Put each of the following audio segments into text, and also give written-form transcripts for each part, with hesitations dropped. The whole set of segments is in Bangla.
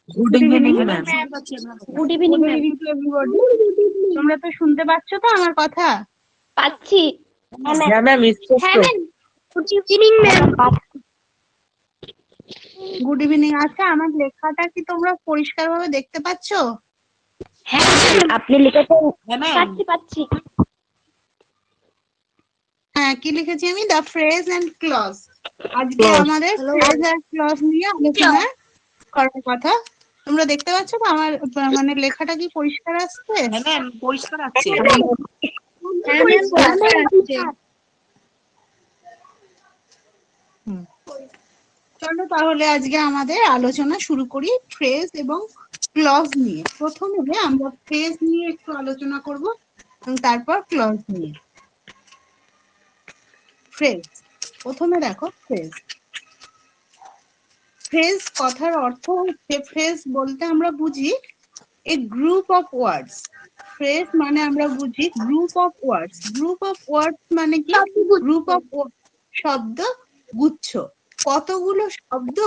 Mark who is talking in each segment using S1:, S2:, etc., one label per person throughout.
S1: Good evening ma'am.
S2: Good evening ma'am.
S3: To everybody. তোমরা তো শুনতে পাচ্ছ তো আমার কথা?
S2: পাচ্ছি।
S1: হ্যাঁ ম্যাম,
S2: হ্যাঁ ma'am. Good evening ma'am.
S3: Good evening. আচ্ছা, আমার লেখাটা কি তোমরা পরিষ্কারভাবে দেখতে পাচ্ছ?
S2: হ্যাঁ আপনি লিখেছেন।
S1: হ্যাঁ ম্যাম।
S2: পাচ্ছি।
S3: হ্যাঁ, কি লিখেছি আমি? The phrase and clause. আজকে আমাদের ফ্রেজ আর ক্লজ নিয়ে আলোচনা করার কথা। তোমরা দেখতে পাচ্ছ তো আমার মানে লেখাটা কি পরিষ্কার আসছে?
S1: হ্যাঁ ম্যাম, পরিষ্কার আছে।
S3: হ্যাঁ ম্যাম, পরিষ্কার আসছে। চলো তাহলে আজকে আমাদের আলোচনা শুরু করি ফ্রেজ এবং ক্লজ নিয়ে। প্রথমে আমরা ফ্রেজ নিয়ে একটু আলোচনা করব এবং তারপর ক্লজ নিয়ে। ফ্রেজ, প্রথমে দেখো ফ্রেজ। ফ্রেজ কথার অর্থ হচ্ছে, ফ্রেজ বলতে আমরা বুঝি এ গ্রুপ অফ ওয়ার্ডস। ফ্রেজ মানে আমরা বুঝি group of words. Group of words মানে কি? গ্রুপ অফ শব্দ গুচ্ছ। কতগুলো শব্দ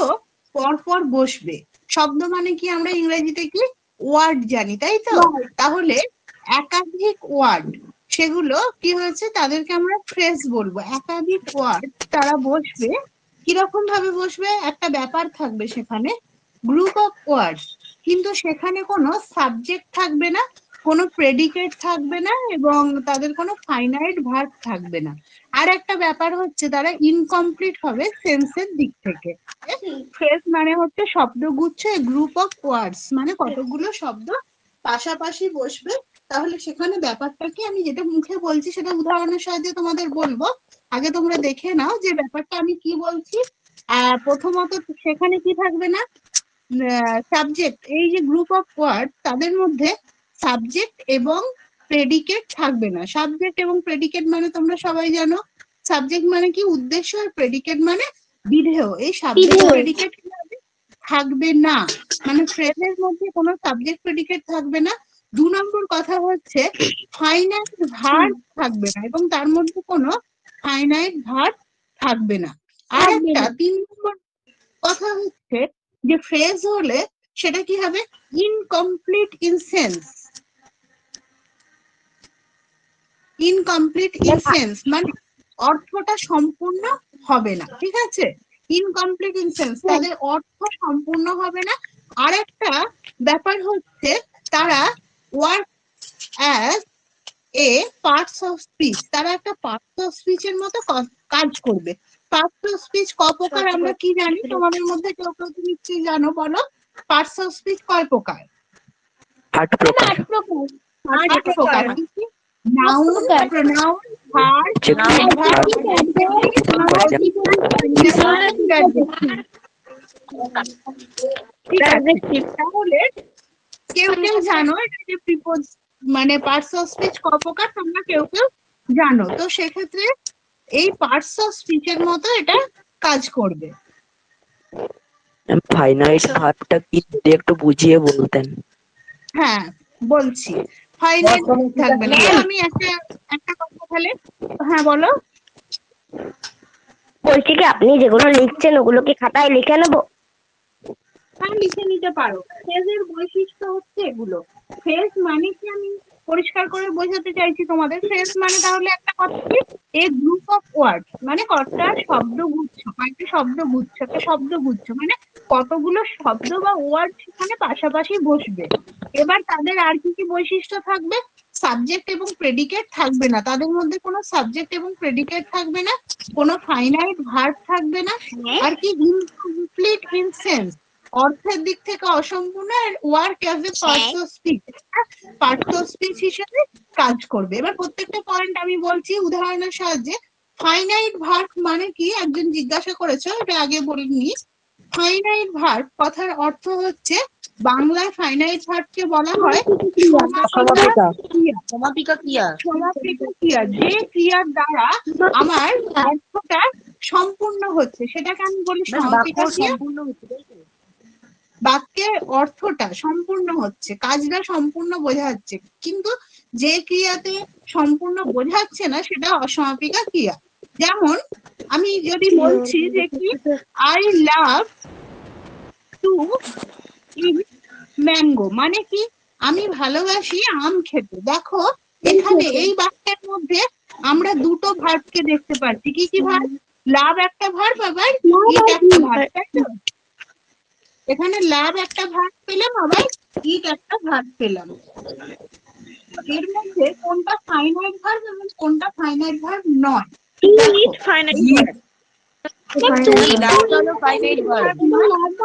S3: পরপর বসবে। শব্দ মানে কি আমরা ইংরেজিতে কি ওয়ার্ড জানি, তাই তো? তাহলে একাধিক ওয়ার্ড, সেগুলো কি হয়েছে, তাদেরকে আমরা ফ্রেজ বলবো। একাধিক ওয়ার্ড তারা বসবে। কিরকম ভাবে বসবে? একটা ব্যাপার থাকবে সেখানে, গ্রুপ অফ ওয়ার্ডস, কিন্তু সেখানে কোনো সাবজেক্ট থাকবে না, কোনো প্রেডিকেট থাকবে না এবং তাদের কোনো ফাইনাইট ভার্ব থাকবে না। আর একটা ব্যাপার হচ্ছে, তারা ইনকমপ্লিট হবে সেন্সের দিক থেকে। ফ্রেজ মানে হচ্ছে শব্দগুচ্ছ, গ্রুপ অফ ওয়ার্ডস মানে কতগুলো শব্দ পাশাপাশি বসবে। তাহলে সেখানে ব্যাপারটা কি, আমি যেটা মুখে বলছি সেটা উদাহরণের সাহায্যে তোমাদের বলবো। আগে তোমরা দেখে নাও যে ব্যাপারটা আমি কি বলছি। প্রথমত সেখানে কি থাকবে না, সাবজেক্ট। এই যে গ্রুপ অফ ওয়ার্ড, তাদের মধ্যে সাবজেক্ট এবং প্রেডিকেট থাকবে না। সাবজেক্ট এবং প্রেডিকেট মানে তোমরা সবাই জানো, সাবজেক্ট মানে কি উদ্দেশ্য, আর প্রেডিকেট মানে বিধেয়। এই সাবজেক্ট প্রেডিকেট থাকবে না, মানে ফ্রেজের মধ্যে কোনো সাবজেক্ট প্রেডিকেট থাকবে না। 2 নম্বর কথা হচ্ছে ফাইনাইট ভার্ব থাকবে না এবং তার মধ্যে কোনো ফাইনাইট ভার্ব থাকবে না। আর একটা 3 নম্বর কথা হচ্ছে যে ফ্রেজ হলে সেটা কি হবে, incomplete in sense. Incomplete in sense মানে অর্থটা সম্পূর্ণ হবে না, ঠিক আছে? ইনকমপ্লিট ইন সেন্স, তাদের অর্থ সম্পূর্ণ হবে না। আর একটা ব্যাপার হচ্ছে, তারা work as a parts of speech. তারা একটা পার্টস অফ স্পিচের মতো কাজ করবে। পার্টস অফ স্পিচ ক প্রকার আমরা কি জানি? তোমাদের মধ্যে কেউ কেউ নিশ্চয়ই জানো, বলো পার্টস অফ স্পিচ কয় প্রকার?
S1: 8 প্রকার।
S3: 8 প্রকার। নাউন, প্রোনাউন, ভার্ব, তাহলে কেউ কেউ জানো এটা যে প্রিপোজ মানে পার্টস অফ স্পিচ ক প্রকার, তোমরা কেউ কেউ জানো। তো সেক্ষেত্রে এই পার্টস অফ স্পিচের মতো এটা কাজ করবে।
S1: ফাইনাইট ভার্বটা কি যদি একটু বুঝিয়ে বলতেন?
S3: হ্যাঁ বলছি, ফাইনাইট থাকবে না। আমি একটা কথা তাহলে, হ্যাঁ বলো।
S2: বলছি কি আপনি যেগুলো লিখছেন ওগুলো কি খাতায় লিখে নেবো?
S3: হ্যাঁ, লিখে নিতে পারো। ফ্রেজের বৈশিষ্ট্য হচ্ছে এগুলো। ফ্রেজ মানে কি আমি পরিষ্কার করে বোঝাতে চাইছি তোমাদের। ফ্রেজ মানে তাহলে একটা কথা কি, এ গ্রুপ অফ ওয়ার্ড মানে কতটা শব্দগুচ্ছ, কয়েকটা শব্দগুচ্ছ, একটা শব্দগুচ্ছ মানে কতগুলো শব্দ বা ওয়ার্ড সেখানে পাশাপাশি বসবে। এবার তাদের আর কি কি বৈশিষ্ট্য থাকবে? সাবজেক্ট এবং প্রেডিকেট থাকবে না, তাদের মধ্যে কোনো সাবজেক্ট এবং প্রেডিকেট থাকবে না, কোনো ফাইনাইট ভার্ব থাকবে না, আর কি ইনকমপ্লিট ইন সেন্স অর্থের দিক থেকে অসম্পূর্ণ, আর work as a parts of speech, parts of speech হিসেবে কাজ করবে। এবার প্রত্যেকটা পয়েন্ট আমি বলছি উদাহরণের সাহায্যে। ফাইনাইট ভার্ব মানে কি, একজন জিজ্ঞাসা করেছো, এটা আগে বলিনি। ফাইনাইট ভার্ব কথার অর্থ হচ্ছে, বাংলায় ফাইনাইট ভার্বকে বলা হয়
S1: সমাপিকা ক্রিয়া।
S3: সমাপিকা ক্রিয়া। যে ক্রিয়ার দ্বারা আমার অর্থটা সম্পূর্ণ হচ্ছে সেটাকে আমি বলি সমাপিকা ক্রিয়া। বাক্যের অর্থটা সম্পূর্ণ হচ্ছে, কাজটা সম্পূর্ণ বোঝাচ্ছে, কিন্তু যে ক্রিয়াতে সম্পূর্ণ বোঝাচ্ছে না সেটা অসমাপিকা ক্রিয়া। যেমন আমি যদি বলছি যে কি, I love to it mango মানে কি? আমি ভালোবাসি আম খেতে। দেখো এখানে এই বাক্যের মধ্যে আমরা দুটো ভার্বকে দেখতে পাচ্ছি। কি কি ভার্ব? লাভ একটা ভার্ব, আবার ইট একটা ভার্ব, তাই তো? এখানে লাভ একটা ভার্ব পেলাম, আবার ইট একটা ভার্ব পেলাম। এর মধ্যে কোনটা ফাইনাইট ভার্ব এবং কোনটা ফাইনাইট ভার্ব নয়?
S2: ইট ফাইনাইট
S1: লাভটা হলো ফাইনাইট ভার্ব।
S3: দেখো
S1: লাভটা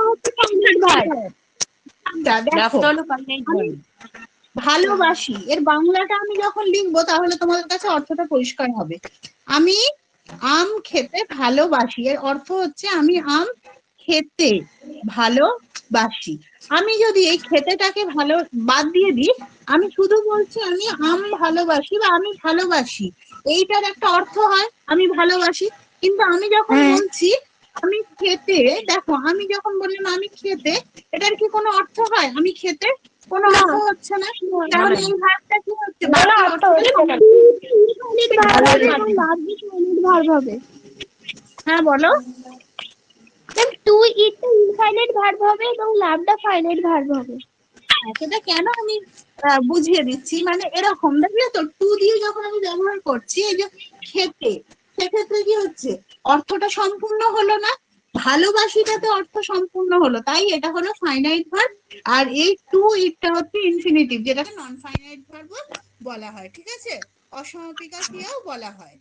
S1: হলো ফাইনাইট ভার্ব।
S3: ভালোবাসি এর বাংলাটা আমি যখন লিখবো তাহলে তোমাদের কাছে অর্থটা পরিষ্কার হবে। আমি আম খেতে ভালোবাসি এর অর্থ হচ্ছে আমি আম খেতে ভালোবাসি। আমি যদি এই খেতেটাকে ভালো বাদ দিয়ে দিই, আমি শুধু বলছি আমি আম ভালোবাসি বা আমি ভালোবাসি, এইটার একটা অর্থ হয় আমি ভালোবাসি। কিন্তু আমি যখন বলছি আমি খেতে, দেখো আমি যখন বললাম আমি খেতে, এটার কি কোনো অর্থ হয়? আমি খেতে কোনো অর্থ হচ্ছে না। তাহলে এই ভার্বটা কি হচ্ছে? হ্যাঁ বলো।
S2: টু ইট ইনফাইনাইট ভার্ব হবে এবং লাভটা ফাইনাইট ভার্ব হবে।
S3: সেটা কেন আমি বুঝিয়ে দিচ্ছি, মানে এরকম দেখলে তো, টু দিয়ে যখন আমি ব্যবহার করছি এই যে খেতে, সেক্ষেত্রে কি হচ্ছে? অর্থটা সম্পূর্ণ হলো না, ভালোবাসিটাতে অর্থ সম্পূর্ণ হলো, তাই এটা হলো ফাইনাইট ভার্ব। আর এই টু ইটটা হচ্ছে ইনফিনিটিভ, যেটাকে নন ফাইনাইট ভার্ব বলা হয়। ঠিক আছে, অসমাপিকা ক্রিয়াও বলা হয়।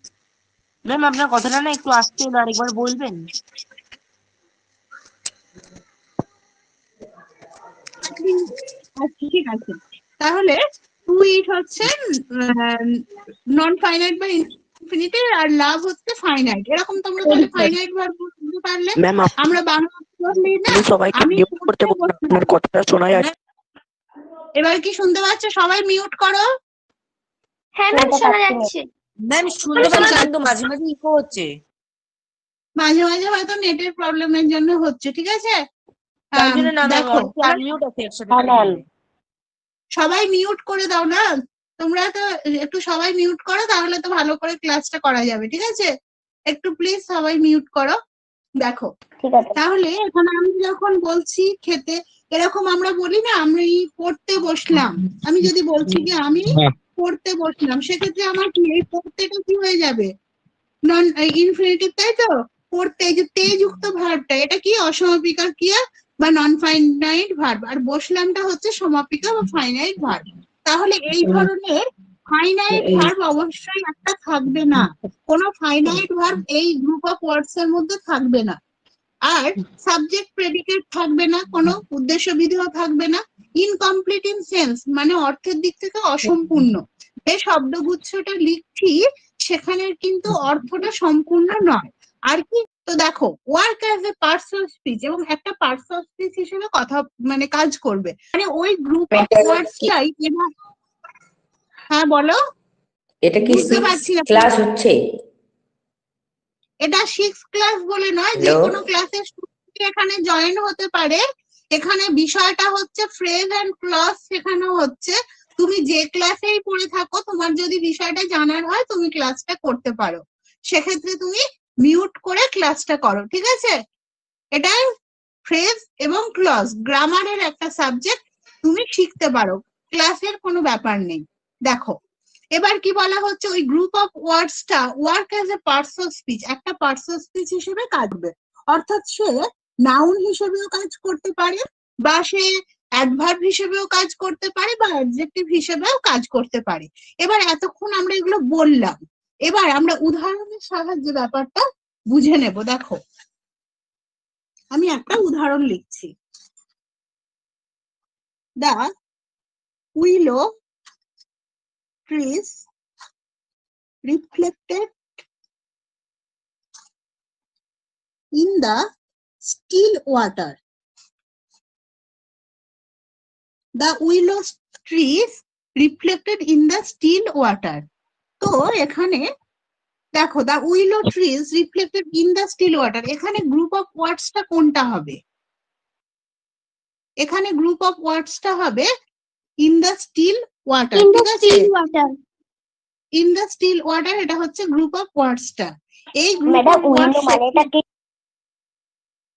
S1: ম্যাম আপনার কথাটা না একটু আসতে হলো, আরেকবার বলবেন?
S3: আচ্ছা ঠিক আছে, তাহলে টু ইট হচ্ছে নন ফাইনাইট বা ইনফিনিটিভ, আর লাভ হচ্ছে ফাইনাইট। এরকম তোমরা তাহলে ফাইনাইট ভার্ব বুঝতে পারলে।
S1: ম্যাম
S3: আমরা বাংলা বললেই না,
S1: আপনি সবাইকে
S3: আমি
S1: মিউট করতে
S3: পড়তে
S1: বলুন,
S3: বসলাম।
S1: আপনার কথাটা শোনা যাচ্ছে।
S3: এবার কি শুনতে পাচ্ছ? সবাই মিউট করো।
S2: হ্যাঁ ম্যাম শোনা যাচ্ছে।
S1: ম্যাম শুনতে পাচ্ছি কিন্তু মাঝে মাঝে ইকো হচ্ছে।
S3: মাঝে মাঝে হয়তো নেটের প্রবলেমের জন্য হচ্ছে। ঠিক আছে,
S1: তাই জন্য না ম্যাম,
S3: দেখো
S1: অনেকে আনমিউট আছে একসাথে।
S3: সবাই মিউট করে দাও না, তোমরা তো একটু সবাই মিউট করো, তাহলে তো ভালো করে ক্লাসটা করা যাবে। ঠিক আছে, একটু প্লিজ সবাই মিউট করো। দেখো
S2: ঠিক আছে।
S3: তাহলে এখানে আমি যখন বলছি খেতে, এরকম আমরা বলি না আমি পড়তে বসলাম, আমি যদি বলছি যে আমি পড়তে বসলাম, সেক্ষেত্রে আমার কি এই পড়তেটা কি হয়ে যাবে? নন ইনফিনিটিভ, তাই তো? পড়তে, যে তে যুক্ত ভার্বটা, এটা কি অসমাপিকা ক্রিয়া বা নন ফাইনাইট ভার্ব, আর বসলামটা হচ্ছে সমাপিকা বা ফাইনাইট ভার্ব। তাহলে এই ধরনের ফাইনাইট ভার্ব অবশ্যই একটা থাকবে না, কোনো ফাইনাইট ভার্ব এই গ্রুপ অফ ওয়ার্ডস এর মধ্যে থাকবে না। আর সাবজেক্ট প্রেডিকেট থাকবে না, কোনো উদ্দেশ্য বিধেয় থাকবে না। ইনকমপ্লিট ইন সেন্স মানে অর্থের দিক থেকে অসম্পূর্ণ। যে শব্দগুচ্ছটা লিখছি সেখানে কিন্তু অর্থটা সম্পূর্ণ নয়। আর কি? তো দেখো work as a parts of speech, এবং একটা পার্টস অফ স্পিচ হিসেবে কথা মানে কাজ করবে, মানে ওই গ্রুপ অফ ওয়ার্ডসটাই। হ্যাঁ বলো।
S4: এটা কি
S3: বুঝতে পারছি না।
S4: ক্লাস হচ্ছে?
S3: এটা 6 ক্লাস বলে নয়, যে
S4: Hello?
S3: কোনো ক্লাসের এখানে জয়েন হতে পারে। এখানে বিষয়টা হচ্ছে ফ্রেজ এন্ড ক্লজ শেখানো হচ্ছে। তুমি যে ক্লাসেই পড়ে থাকো, তোমার যদি বিষয়টা জানার হয় তুমি ক্লাসটা করতে পারো, সেক্ষেত্রে তুমি মিউট করে ক্লাসটা করো। ঠিক আছে, এটাই ফ্রেজ এবং ক্লজ গ্রামারের একটা সাবজেক্ট, তুমি শিখতে পারো, ক্লাসের কোনো ব্যাপার নেই। দেখো এবার কি বলা হচ্ছে, ওই গ্রুপ অফ ওয়ার্ডসটা work as a parts of speech, একটা পার্টস অফ স্পিচ হিসেবে কাজ করবে। অর্থাৎ সে নাউন হিসেবেও কাজ করতে পারে, বা সে অ্যাডভার্ব হিসেবেও কাজ করতে পারে, বা অ্যাডজেক্টিভ হিসেবেও কাজ করতে পারে। এবার এতক্ষণ আমরা এগুলো বললাম, এবার আমরা উদাহরণের সাহায্যে ব্যাপারটা বুঝে নেব। দেখো আমি একটা উদাহরণ লিখছি। দা উইলো trees reflected in the still water. The willow trees reflected in the still water. তো এখানে দেখো the willow trees reflected in the still water, এখানে গ্রুপ অফ ওয়ার্ডসটা কোনটা হবে? এখানে গ্রুপ অফ ওয়ার্ডসটা হবে in the still water। ঠিক আছে, in the still water এটা হচ্ছে গ্রুপ অফ ওয়ার্ডসটা। এই গ্রুপ অফ ওয়ার্ডস
S2: মানেটা কি?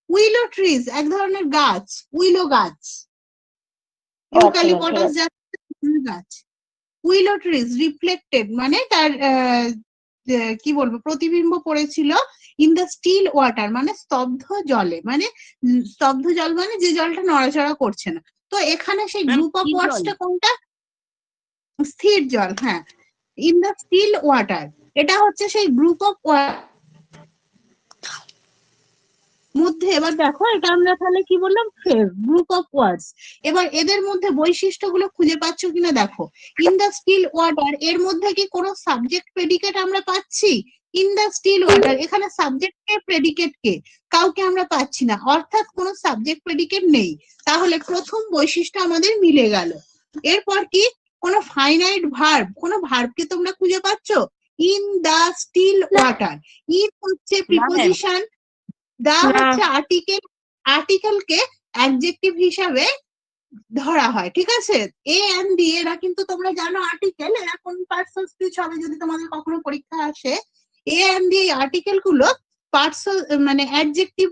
S3: উইলো ট্রিজ এক ধরনের গাছ, উইলো গাছ। ইউক্যালিপটাস জাতীয় গাছ। উইলো ট্রিজ রিফ্লেক্টেড মানে তার কি বলবো প্রতিবিম্ব পড়েছিল ইন দ্য স্টিল ওয়াটার মানে স্তব্ধ জলে, মানে স্তব্ধ জল মানে যে জলটা নড়াচড়া করছে না। তো এখানে সেই গ্রুপ অফ ওয়ার্ডসটা কোনটা? স্থির জল, হ্যাঁ, ইন দ্য স্টিল ওয়াটার, এটা হচ্ছে সেই গ্রুপ অফ মধ্যে। এবার দেখো এটা আমরা তাহলে কি বললাম, ফ্রেজ, গ্রুপ অফ ওয়ার্ডস। এবার এদের মধ্যে বৈশিষ্ট্যগুলো খুঁজে পাচ্ছ কিনা দেখো। ইন দ্য স্টিল ওয়াটার এর মধ্যে কি কোনো সাবজেক্ট প্রেডিকেট আমরা পাচ্ছি? ইন দ্য স্টিল ওয়াটার এখানে সাবজেক্ট কে প্রেডিকেট কে কাউকে আমরা পাচ্ছি না, অর্থাৎ কোনো সাবজেক্ট প্রেডিকেট নেই। তাহলে প্রথম বৈশিষ্ট্য আমাদের মিলে গেল। এরপর কি কোনো ফাইনাইট ভার্ব, কোনো ভার্বকে তোমরা খুঁজে পাচ্ছ? In the still water, in হচ্ছে প্রিপোজিশন, দা হচ্ছে আর্টিকেল, আর্টিকেলকে অ্যাডজেক্টিভ হিসাবে ধরা হয়, ঠিক আছে। এ এন্ড ডি এরা কিন্তু তোমরা জানো আর্টিকেল, এরা কোন পার্টস স্পিচ হবে যদি তোমাদের কখনো পরীক্ষা আসে। এ এন্ড ডি আর্টিকেল গুলো পার্টস মানে অ্যাডজেক্টিভ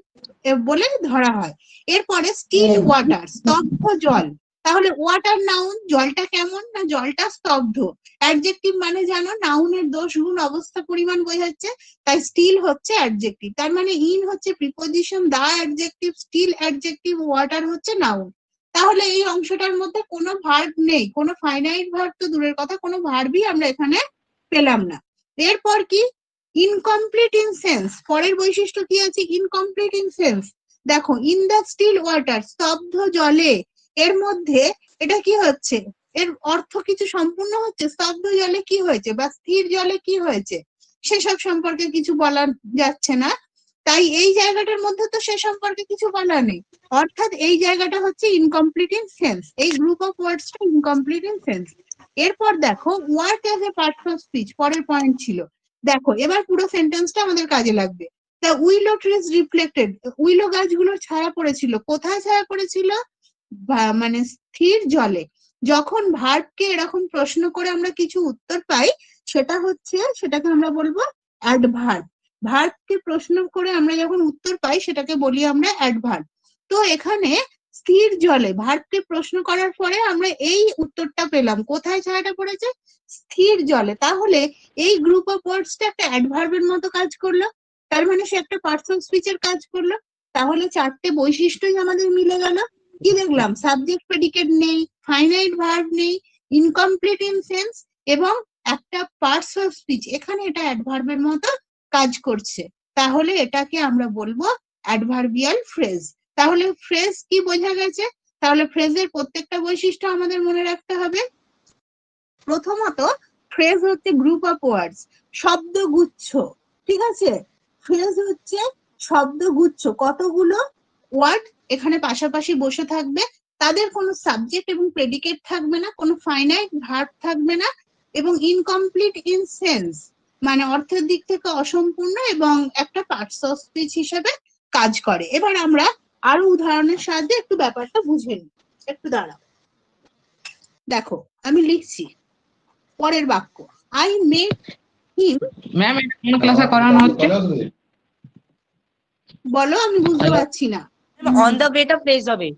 S3: বলে ধরা হয়। এরপরে স্টিল ওয়াটার স্তব্ধ জল, তাহলে ওয়াটার নাউন, জলটা কেমন না জলটা স্তব্ধ। অ্যাডজেক্টিভ মানে জানো নাউনের দোষ গুণ অবস্থা পরিমাণ বোঝাচ্ছে, তাই স্টিল হচ্ছে অ্যাডজেক্টিভ। তার মানে ইন হচ্ছে প্রিপোজিশন, দা অ্যাডজেক্টিভ, স্টিল অ্যাডজেক্টিভ, ওয়াটার হচ্ছে নাউন। তাহলে এই অংশটার মধ্যে কোনো ভার্ব নেই, কোনো ফাইনাইট ভার্ব তো দূরের কথা, কোনো ভার্বই আমরা এখানে পেলাম না। এরপর কি ইনকমপ্লিট ইন সেন্স, পরের বৈশিষ্ট্য কি আছে? Incomplete in sense. দেখো ইন দ্য স্টিল ওয়াটার স্তব্ধ জলে, এর মধ্যে এটা কি হচ্ছে, এর অর্থ কিছু সম্পূর্ণ হচ্ছে, স্তব্ধ জলে কি হয়েছে বা স্থির জলে কি হয়েছে সেসব সম্পর্কে কিছু বলা যাচ্ছে না, তাই এই জায়গাটার মধ্যে তো সে সম্পর্কে কিছু বলা নেই, অর্থাৎ এই জায়গাটা হচ্ছে ইনকমপ্লিট ইন সেন্স, এই গ্রুপ অফ ওয়ার্ডসটা ইনকমপ্লিট ইন সেন্স। এরপর দেখো work as a part of speech, পরের পয়েন্ট ছিল। দেখো এবার পুরো সেন্টেন্সটা আমাদের কাজে লাগবে। The willow trees reflected, willow গাছগুলোর ছায়া পড়েছিল, কোথায় ছায়া পড়েছিল? মানে স্থির জলে। যখন ভার্বকে এরকম প্রশ্ন করে আমরা কিছু উত্তর পাই সেটা হচ্ছে, সেটাকে আমরা বলবো অ্যাডভার্ব। ভার্বকে প্রশ্ন করে আমরা যখন উত্তর পাই সেটাকে বলি আমরা অ্যাডভার্ব। তো এখানে স্থির জলে ভার্বকে প্রশ্ন করার পরে আমরা এই উত্তরটা পেলাম, কোথায় ছায়াটা পড়েছে? স্থির জলে। তাহলে এই গ্রুপ অফ ওয়ার্ডসটা একটা অ্যাডভার্বের মতো কাজ করলো, তার মানে সে একটা পার্টস অফ স্পিচের কাজ করলো। তাহলে চারটে বৈশিষ্ট্যই আমাদের মিলে গেল। কি দেখলাম? সাবজেক্ট প্রেডিকেট নেই, ফাইনাইট ভার্ব নেই, ইনকমপ্লিট ইন সেন্স, এবং একটা পার্টস অফ স্পিচ, এখানে এটা অ্যাডভার্বের মতো কাজ করছে। তাহলে এটাকে আমরা বলবো অ্যাডভার্বিয়াল ফ্রেজ। তাহলে ফ্রেজ কি বোঝা গেছে? তাহলে ফ্রেজের প্রত্যেকটা বৈশিষ্ট্য আমাদের মনে রাখতে হবে। প্রথমত ফ্রেজ হচ্ছে গ্রুপ অফ ওয়ার্ডস, শব্দগুচ্ছ, ঠিক আছে। ফ্রেজ হচ্ছে শব্দগুচ্ছ, কতগুলো ওয়ার্ড এখানে পাশাপাশি বসে থাকবে, তাদের কোনো সাবজেক্ট এবং প্রেডিকেট থাকবে না, কোনো ফাইনাইট ভার্ব থাকবে না, এবং ইনকমপ্লিট ইন সেন্স মানে অর্থের দিক থেকে অসম্পূর্ণ, এবং একটা পার্টস অফ স্পিচ হিসেবে কাজ করে। এবার আমরা আরো উদাহরণের সাহায্যে একটু ব্যাপারটা বুঝে নিই, একটু দাঁড়াও। দেখো আমি লিখছি পরের বাক্য, আই মেট হিম।
S4: ম্যাম এটা কোন ক্লাসে করানো হচ্ছে?
S3: বলো, আমি বুঝতে পারছি না।
S1: অন দ্য ওয়েটা ফ্রেজ হবে।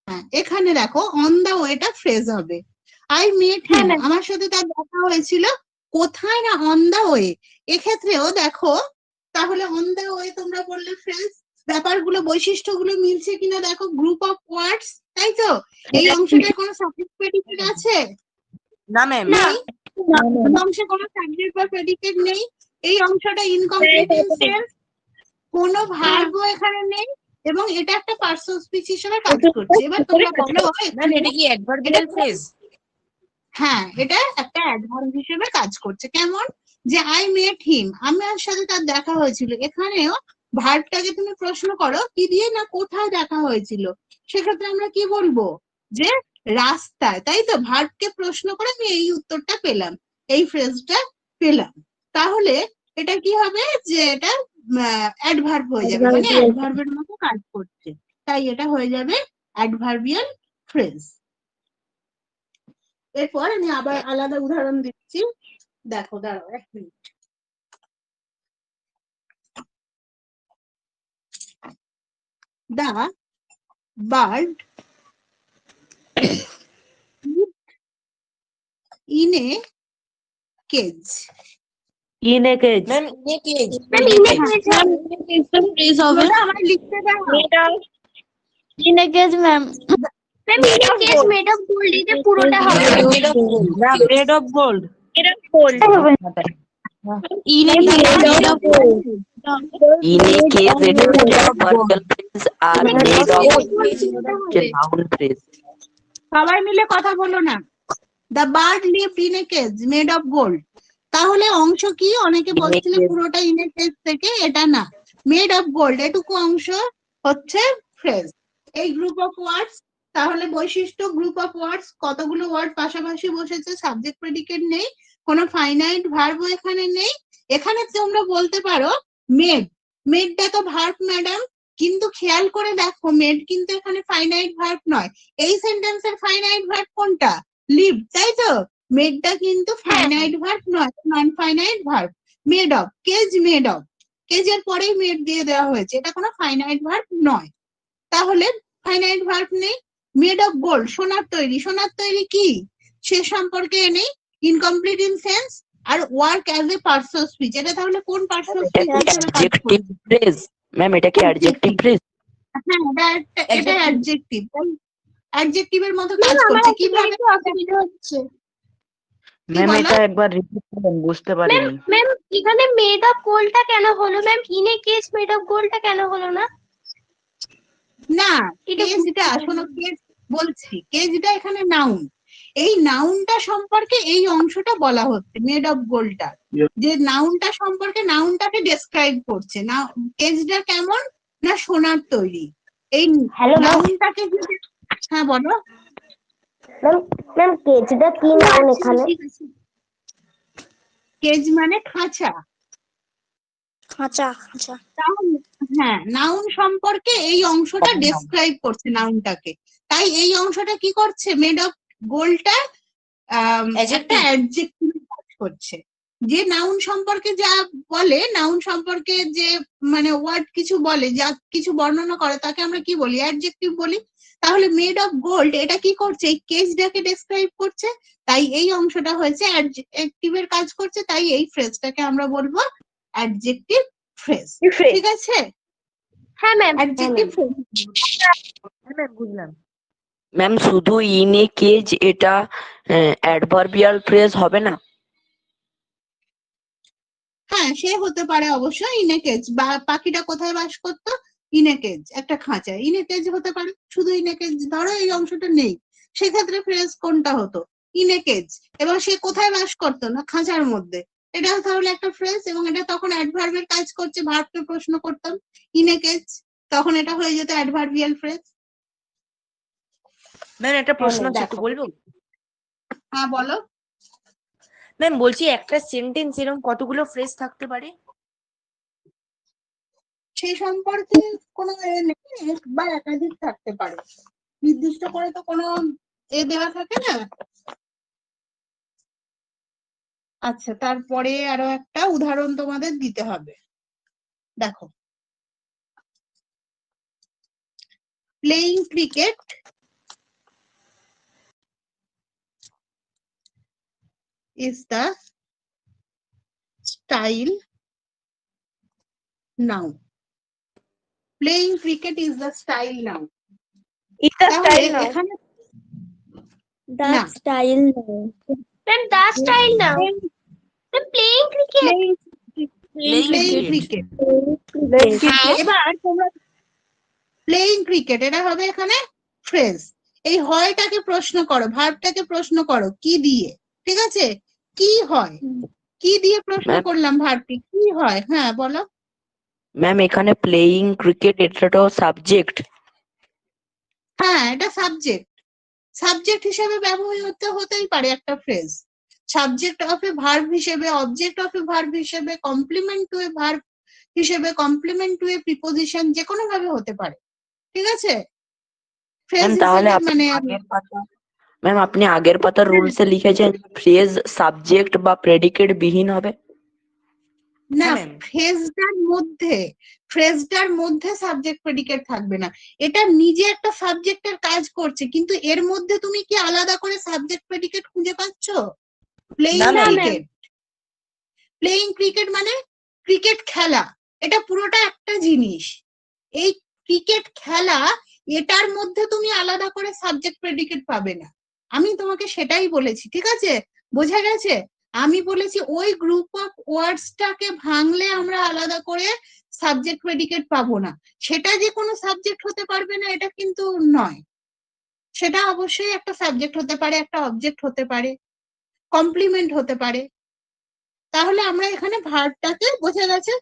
S3: হ্যাঁ, এখানে দেখো অন দা ওয়েটা ফ্রেজ হবে। আই মেট হিম, আমার সাথে তার দেখা হয়েছিল, কোথায় না অন দা ওয়ে। এক্ষেত্রেও দেখো, তাহলে অন দা ওয়ে তোমরা বললে ফ্রেজ, ব্যাপারগুলো বৈশিষ্ট্যগুলো মিলছে কিনা দেখো, গ্রুপ অফ ওয়ার্ডস, তাই তো। এই অংশটায় কোনো সাবজেক্ট প্রেডিকেট আছে?
S1: না ম্যাম।
S3: নেই। এই অংশে কোনো সাবজেক্ট বা প্রেডিকেট নেই। এই অংশটা ইনকমপ্লিট ইন সেন্স, কোনো ভার্বও এখানে নেই, এবং এটা একটা পার্টস অফ স্পিচ হিসেবে কাজ করছে। এবার তোমরা বলো
S1: ম্যাম এটা কি অ্যাডভার্বিয়াল ফ্রেজ?
S3: হ্যাঁ, এটা একটা অ্যাডভার্ব হিসেবে কাজ করছে। কেমন? যে আই মেট হিম, আমার সাথে তার দেখা হয়েছিল, এখানেও ভার্বটাকে তুমি প্রশ্ন করো কি দিয়ে না কোথায় দেখা হয়েছিল, সেক্ষেত্রে আমরা কি বলবো? যে রাস্তায়, তাই তো। ভার্বকে প্রশ্ন করে আমি এই উত্তরটা পেলাম, এই ফ্রেজটা পেলাম। তাহলে এটা কি হবে? যে এটা অ্যাডভার্ব হয়ে যাবে, মানে অ্যাডভার্বের মতো কাজ করছে, তাই এটা হয়ে যাবে অ্যাডভার্বিয়াল ফ্রেজ। এরপর আমি আবার আলাদা উদাহরণ দিচ্ছি, দেখো দাঁড়াও 1 minute. The bird in a cage.
S1: In a cage.
S2: Ma'am ইনে কেজ
S4: ফ্রেজ হবে
S3: পুরোটা আমার লিখতে দাও।
S2: ইনে কেজ ম্যাম ইনে কেজ মেড অফ গোল্ড এটা পুরোটা হবে
S1: Yeah, made of gold.
S2: ইনে cage of gold
S5: In a case, it adverbial phrase are made of noun phrase.
S3: সবাই মিলে কথা বলো না। The bird lived in a cage made of gold. তাহলে অংশ কি? অনেকে বলছিল
S5: cage.
S3: পুরোটা ইন এ কেজ থেকে, এটা না, মেড অফ গোল্ড এটুকু অংশ হচ্ছে ফ্রেজ। এই গ্রুপ অফ ওয়ার্ডস, তাহলে বৈশিষ্ট্য গ্রুপ অফ ওয়ার্ডস, কতগুলো ওয়ার্ড পাশাপাশি বসেছে, সাবজেক্ট প্রেডিকেট নেই, কোনো ফাইনাইট ভার্বও এখানে নেই। এখানে তোমরা বলতে পারো মেড, মেডটা তো ভার্ব ম্যাডাম, কিন্তু খেয়াল করে দেখো মেড কিন্তু এখানে ফাইনাইট ভার্ব নয়। এই সেন্টেন্সের ফাইনাইট ভার্ব কোনটা? লিভ, তাই তো? মেডটা কিন্তু ফাইনাইট ভার্ব নয়, non finite verb. Made of, cage made of, কেজের পরেই মেড দিয়ে দেওয়া হয়েছে, এটা কোনো ফাইনাইট ভার্ব নয়। তাহলে ফাইনাইট ভার্ব নেই। মেড অফ গোল্ড, সোনার তৈরি, সোনার তৈরি কি সে সম্পর্কে নেই, ইনকমপ্লিট ইন সেন্স। আর work as a parts of speech, এটা তাহলে কোন পার্টস অফ স্পিচ হিসেবে কাজ করবে?
S5: Adjective phrase. Ma'am, এটা কি adjective phrase?
S3: হ্যাঁ, এটা অ্যাডজেক্টিভ, অ্যাডজেক্টিভের মতো কাজ করছে। কিভাবে?
S2: অসুবিধা হচ্ছে
S5: ম্যাম
S3: বলো?
S5: এটা একবার রিপিট করুন, বুঝতে পারিনি।
S2: ম্যাম এখানে মেড অফ গোল্ডটা কেন হলো ম্যাম? ইনে কেজ মেড অফ গোল্ডটা কেন হলো না?
S3: না,
S2: এটা
S3: কেজটা শোনো, কেজ বলছি, কেজটা এখানে নাউন, এই নাউনটা সম্পর্কে এই অংশটা বলা হচ্ছে, মেড অফ গোল্ডটা যে নাউনটা সম্পর্কে, নাউনটাকে ডেসক্রাইব করছে। না, কেজটা কেমন? না সোনার তৈরি। এই নাউনটাকে যদি, হ্যাঁ বলো।
S2: ম্যাম কেজটা কি নাউন এখানে?
S3: কেজ মানে খাঁচা।
S2: খাঁচা খাঁচা
S3: তাহলে হ্যাঁ, নাউন সম্পর্কে এই অংশটা ডেসক্রাইব করছে নাউনটাকে, তাই এই অংশটা কি করছে? মেড অফ গোল্ডটা একটা অ্যাডজেক্টিভ কাজ করছে। যে নাউন সম্পর্কে যা বলে, নাউন সম্পর্কে যে মানে ওয়ার্ড কিছু বলে, যা কিছু বর্ণনা করে, তাকে আমরা কি বলি? অ্যাডজেক্টিভ বলি। তাহলে মেড অফ গোল্ড এটা কি করছে? এই কেসটাকে ডেসক্রাইব করছে, তাই এই অংশটা হয়েছে অ্যাডজেক্টিভের কাজ করছে, তাই এই ফ্রেজটাকে আমরা বলবো অ্যাডজেক্টিভ ফ্রেজ। ঠিক আছে?
S2: হ্যাঁ ম্যাম
S3: অ্যাডজেক্টিভ ফ্রেজ।
S1: বুঝলাম।
S5: ম্যাম শুধু in a cage এটা অ্যাডভার্বিয়াল ফ্রেজ হবে না?
S3: হ্যাঁ, সে হতে পারে অবশ্যই ইন এ কেজ। বা পাখিটা কোথায় বাস করতো? ইন এ কেজ, একটা খাঁচা, ইন এ কেজ হতে পারে। শুধু ইন এ কেজ, ধরো এই অংশটা নেই, সেক্ষেত্রে ফ্রেজ কোনটা হতো? In a cage. এবং সে কোথায় বাস করতো? না খাঁচার মধ্যে। এটা তাহলে একটা ফ্রেজ, এবং এটা তখন অ্যাডভার্বের কাজ করছে, ভার্বকে প্রশ্ন করতাম ইন এ কেজ, তখন এটা হয়ে যেত অ্যাডভার্বিয়াল ফ্রেজ।
S6: ম্যাম একটা প্রশ্ন আছে,
S3: দেখো।
S6: একটু বলবো?
S3: হ্যাঁ বলো।
S6: ম্যাম বলছি একটা সেন্টেন্স এরকম কতগুলো ফ্রেজ থাকতে পারে?
S3: সেই সম্পর্কে কোনো এক বা একাধিক থাকতে পারে, নির্দিষ্ট করে তো কোনো দেওয়া থাকে না। আচ্ছা, তারপরে আরো একটা উদাহরণ তোমাদের দিতে হবে। দেখো, playing cricket is the style noun. Playing cricket is the style noun. তাহলে এখানে
S2: দ্য
S3: না।
S2: Style now ma'am the style now ma'am playing cricket
S3: playing cricket। এবার তোমরা প্লেইং ক্রিকেট, এটা হবে এখানে ফ্রেজ। এই হয়টাকে প্রশ্ন করো, ভার্বটাকে প্রশ্ন করো কি দিয়ে? ঠিক আছে, কি হয়? কি দিয়ে প্রশ্ন
S5: Ma'am.
S3: করলাম ভার্বটি? কি হয়? হ্যাঁ বলো।
S5: ম্যাম এখানে প্লেইং ক্রিকেট এটাও সাবজেক্ট।
S3: হ্যাঁ, এটা সাবজেক্ট। সাবজেক্ট হিসেবে ব্যবহৃত হতেই পারে একটা phrase. Subject of A verb হিসেবে, অবজেক্ট অফ এ ভার্ব হিসেবে, কমপ্লিমেন্ট টু এ ভার্ব হিসেবে, কমপ্লিমেন্ট টু এ প্রিপোজিশন, যে কোনো ভাবে হতে পারে। ঠিক আছে? ফ্রেজ
S5: ম্যাম তাহলে
S3: হিসেবে
S5: আপনি
S3: মানে
S5: আগের পাতা, ম্যাম আপনি আগের পাতার রুলসে লিখেছেন ফ্রেজ সাবজেক্ট বা প্রেডিকেট বিহীন হবে।
S3: না,
S6: হ্যাঁ, ma'am।
S3: ফ্রেজটার মধ্যে সাবজেক্ট প্রেডিকেট থাকবে না। এটা নিজে একটা সাবজেক্টের কাজ করছে, কিন্তু এর মধ্যে তুমি কি আলাদা করে সাবজেক্ট প্রেডিকেট খুঁজে পাচ্ছ? প্লেইং
S6: না, ma'am।
S3: ক্রিকেট, প্লেইং ক্রিকেট মানে ক্রিকেট খেলা, এটা পুরোটা একটা জিনিস। এই ক্রিকেট খেলা, এটার মধ্যে তুমি আলাদা করে সাবজেক্ট প্রেডিকেট পাবে না। আমি তোমাকে সেটাই বলেছি, ঠিক আছে? বোঝা গেছে? আমি বলেছি ওই গ্রুপ অফ ওয়ার্ডসটাকে ভাঙলে আমরা আলাদা করে সাবজেক্ট প্রেডিকেট পাবো না। সেটা যে কোনো সাবজেক্ট হতে পারবে না এটা কিন্তু নয়, সেটা অবশ্যই একটা সাবজেক্ট হতে পারে, একটা অবজেক্ট হতে পারে, কমপ্লিমেন্ট হতে পারে। তাহলে আমরা এখানে ভার্বটাকে, বোঝা গেছে?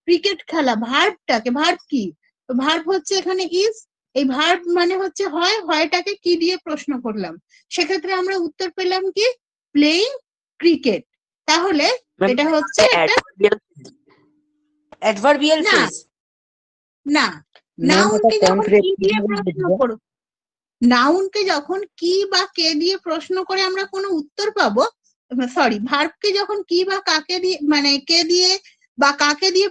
S3: ক্রিকেট খেলা, ভার্বটাকে, ভার্ব কি? ভার্ব হচ্ছে এখানে ইজ। এই ভার্ব মানে হচ্ছে হয়টাকে কি দিয়ে প্রশ্ন করলাম, সেক্ষেত্রে আমরা উত্তর পেলাম কি? Playing cricket. তাহলে এটা হচ্ছে একটা
S6: অ্যাডভার্বিয়াল
S3: না,
S6: ফ্রেজ।
S3: না, নাউনকে যখন কি দিয়ে প্রশ্ন করব, নাউনকে যখন কি বা কে দিয়ে প্রশ্ন করে আমরা কোনো উত্তর পাবো, সরি, ভার্বকে যখন কি বা কাকে দিয়ে, মানে কে দিয়ে বা কাকে দিয়ে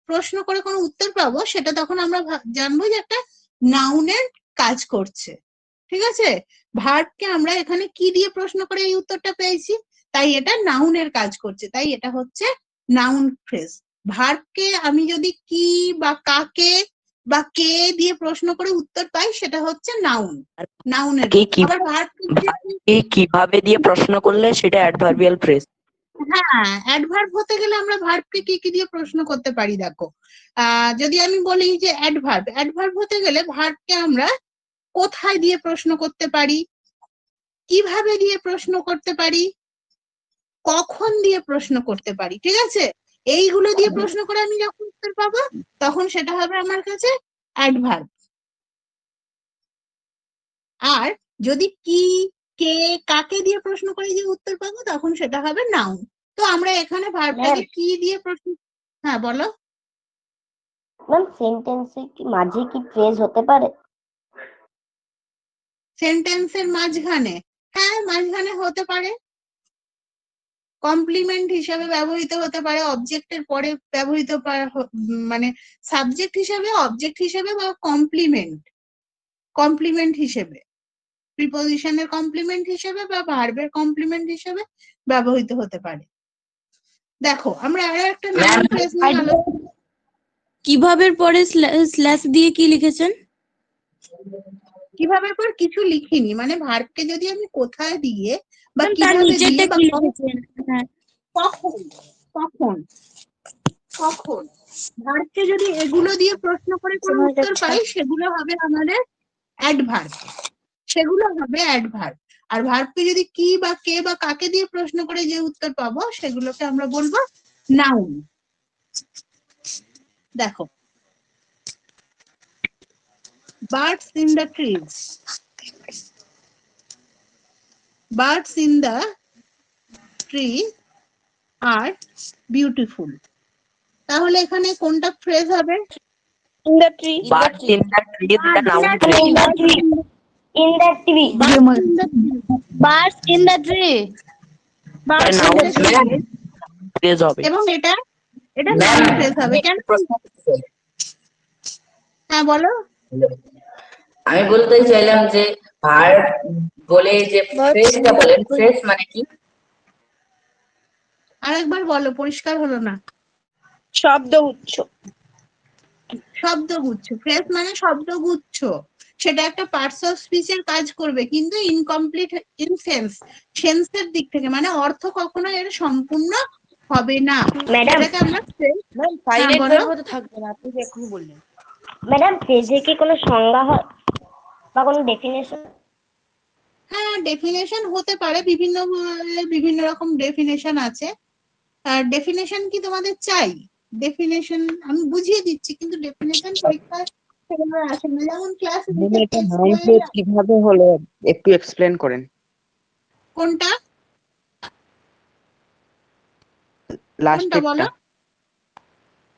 S3: প্রশ্ন করে কোনো উত্তর পাবো, সেটা তখন আমরা জানবো যে একটা নাউনের কাজ করছে, ঠিক আছে? ভার্বকে আমরা এখানে কি দিয়ে প্রশ্ন করে এই উত্তরটা পেয়েছি, তাই এটা নাউনের কাজ করছে, তাই এটা হচ্ছে নাউন ফ্রেজ। ভার্বকে আমি যদি কি বা কাকে বা কে দিয়ে প্রশ্ন করে উত্তর পাই, সেটা হচ্ছে নাউন, নাউনের। আবার
S5: ভার্বকে কিভাবে দিয়ে প্রশ্ন করলে সেটা অ্যাডভার্বিয়াল ফ্রেজ।
S3: হ্যাঁ, অ্যাডভার্ব হতে গেলে আমরা ভার্বকে কি কি দিয়ে প্রশ্ন করতে পারি দেখো। যদি আমি বলি যে অ্যাডভার্ব হতে গেলে ভার্বকে আমরা কোথায় দিয়ে প্রশ্ন করতে পারি, কিভাবে দিয়ে প্রশ্ন করতে পারি, কখন দিয়ে প্রশ্ন করতে পারি, ঠিক আছে? এইগুলো দিয়ে প্রশ্ন করে আমি যখন উত্তর পাবো, তখন সেটা হবে আমার কাছে অ্যাডভার্ব। আর যদি কি, কে, কাকে দিয়ে প্রশ্ন করে যে উত্তর পাবো, তখন সেটা হবে নাউন। তো আমরা এখানে ভার্বটাকে কি দিয়ে প্রশ্ন, হ্যাঁ বলো।
S7: ম্যাম সেন্টেন্সে কি মাঝে কি ফ্রেজ হতে পারে?
S3: সেন্টেন্সের মাঝখানে, হ্যাঁ মাঝখানে হতে পারে, কমপ্লিমেন্ট হিসাবে ব্যবহৃত হতে পারে, অবজেক্টের পরে ব্যবহৃত মানে সাবজেক্ট হিসাবে, অবজেক্ট হিসাবে, বা কমপ্লিমেন্ট হিসেবে, প্রিপোজিশনের কমপ্লিমেন্ট হিসেবে বা ভার্বের কমপ্লিমেন্ট হিসেবে ব্যবহৃত হতে পারে। দেখো আমরা আরো একটা নাউন ফ্রেজ নিয়ে আলোচনা,
S4: কিভাবে পরে স্ল্যাশ দিয়ে কি লিখেছেন?
S3: কিভাবে পর কিছু লিখিনি, মানে ভার্বকে যদি আমি কোথায় দিয়ে বা
S4: ম্যাম তার
S3: কিভাবে দিয়ে
S4: নিচেরটা
S3: বা
S4: কি লিখেছেন? হ্যাঁ,
S3: কখন কখন কখন ভার্বকে যদি এগুলো দিয়ে প্রশ্ন করে কোনো উত্তর পাই, সেগুলো হবে আমাদের অ্যাডভার্ব, সেগুলো হবে অ্যাডভার্ব। আর ভার্বকে যদি কি বা কে বা কাকে দিয়ে প্রশ্ন করে যে উত্তর পাবো, সেগুলোকে আমরা বলবো নাউন। দেখো, birds in the trees, birds in the tree are beautiful. তাহলে এখানে কোনটা ফ্রেজ হবে?
S7: In the tree,
S5: Birds in the tree is the noun phrase.
S7: In the tree, in the tree, birds in the tree,
S5: The noun phrase হবে।
S3: এবং এটা নাউন ফ্রেজ হবে কেন? হ্যাঁ বলো।
S8: আমি বলতে চাইলাম যে ভার্ব বলে যে ফ্রেজটা বলেন, ফ্রেজ মানে কি?
S3: আরেকবার বলো, পরিষ্কার হলো না।
S7: শব্দগুচ্ছ,
S3: শব্দগুচ্ছ, ফ্রেজ মানে শব্দগুচ্ছ, সেটা একটা পার্টস অফ স্পিচের কাজ করবে, কিন্তু ইনকমপ্লিট ইন সেন্সের দিক থেকে, মানে অর্থ কখনো এর সম্পূর্ণ হবে না।
S7: ম্যাডাম,
S3: এটাকে আমরা phrase,
S6: ম্যাম সাইলেন্ট
S3: বলো।
S6: ভার্ব তো থাকবে না, আপনি যে এখনই বললেন।
S7: ম্যাডাম ফ্রেজে কি কোনো সংজ্ঞা হয় বা কোনো ডেফিনেশন?
S3: হ্যাঁ, ডেফিনেশন হতে পারে, বিভিন্ন রকম ডেফিনেশন আছে। আর ডেফিনেশন কি তোমাদের চাই? ডেফিনেশন আমি বুঝিয়ে দিচ্ছি, কিন্তু ডেফিনেশন পরীক্ষায় সেভাবে আসে না, যেমন ক্লাস
S9: কিভাবে হলো একটু এক্সপ্লেন করেন।
S3: কোনটা
S9: লাস্ট
S3: কোনটা বলো?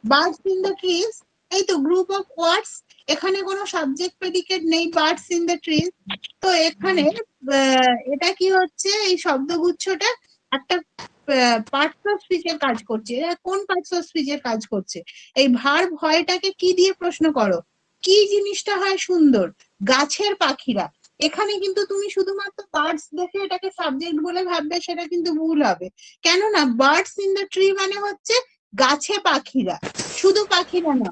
S3: বার্ডস ইন দ্য ট্রিজ, এই তো গ্রুপ অফ ওয়ার্ডস, এখানে কোনো সাবজেক্ট প্রেডিকেট নেই, বার্ডস ইন দ্য ট্রিজ। তো এখানে এটা কি হচ্ছে, এই শব্দগুচ্ছটা একটা পার্টস অফ স্পিচের কাজ করছে। এরা কোন পার্টস অফ স্পিচের কাজ করছে? এই ভার্ব হয়টাকে কি দিয়ে প্রশ্ন করো? কি জিনিসটা হয় সুন্দর? গাছের পাখিরা। এখানে কিন্তু তুমি শুধুমাত্র বার্ডস দেখে এটাকে সাবজেক্ট বলে ভাববে, সেটা কিন্তু ভুল হবে। কেননা বার্ডস ইন দ্য ট্রি মানে হচ্ছে গাছে পাখিরা, শুধু পাখিরা না,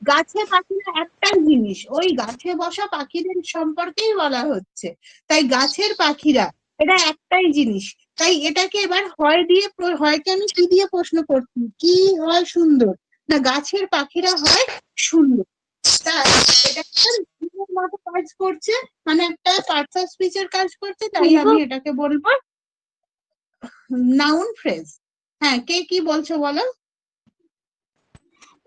S3: গাছে পাখিরা একটাই জিনিস, ওই গাছে বসা পাখিদের সম্পর্কেই বলা হচ্ছে। তাই গাছের পাখিরা এটা একটাই জিনিস। তাই এটাকে এবার হয় দিয়ে হয়কে আমি কি দিয়ে প্রশ্ন করছি? কি হয় সুন্দর? না, গাছের পাখিরা হয় সুন্দর। তাই এটা একটা রূপের মতো কাজ করছে, মানে একটা পার্টস অফ স্পিচের কাজ করছে। তাই আমি এটাকে বলবো নাউন ফ্রেজ। হ্যাঁ, কে কি বলছো বলো?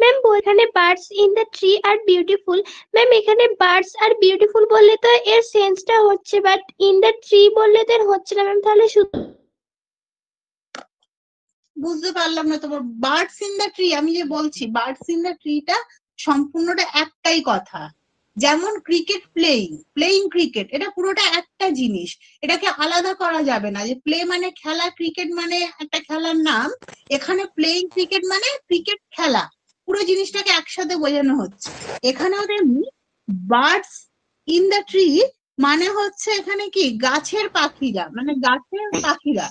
S2: ম্যাম এখানে birds in the tree are beautiful, ma'am এখানে বার্ডস আর বিউটিফুল বললে তো এর সেন্সটা হচ্ছে, বাট ইন দ্য ট্রি বললে তো এর হচ্ছে না ম্যাম, তাহলে শুধু
S3: বুঝতে পারলাম না তোমার বার্ডস ইন দ্য ট্রি। আমি যে বলছি বার্ডস ইন দ্য ট্রিটা সম্পূর্ণটা একটাই কথা। যেমন ক্রিকেট প্লেইং ক্রিকেট, এটা পুরোটা একটা জিনিস, এটাকে আলাদা করা যাবে না যে প্লে মানে খেলা, ক্রিকেট মানে একটা খেলার নাম। এখানে প্লেইং ক্রিকেট মানে ক্রিকেট খেলা, পুরো জিনিসটাকে একসাথে বোঝানো হচ্ছে। এখানেও তেমনি বার্ডস ইন দ্য ট্রি মানে হচ্ছে এখানে কি গাছের পাখিরা, মানে গাছের পাখিরা,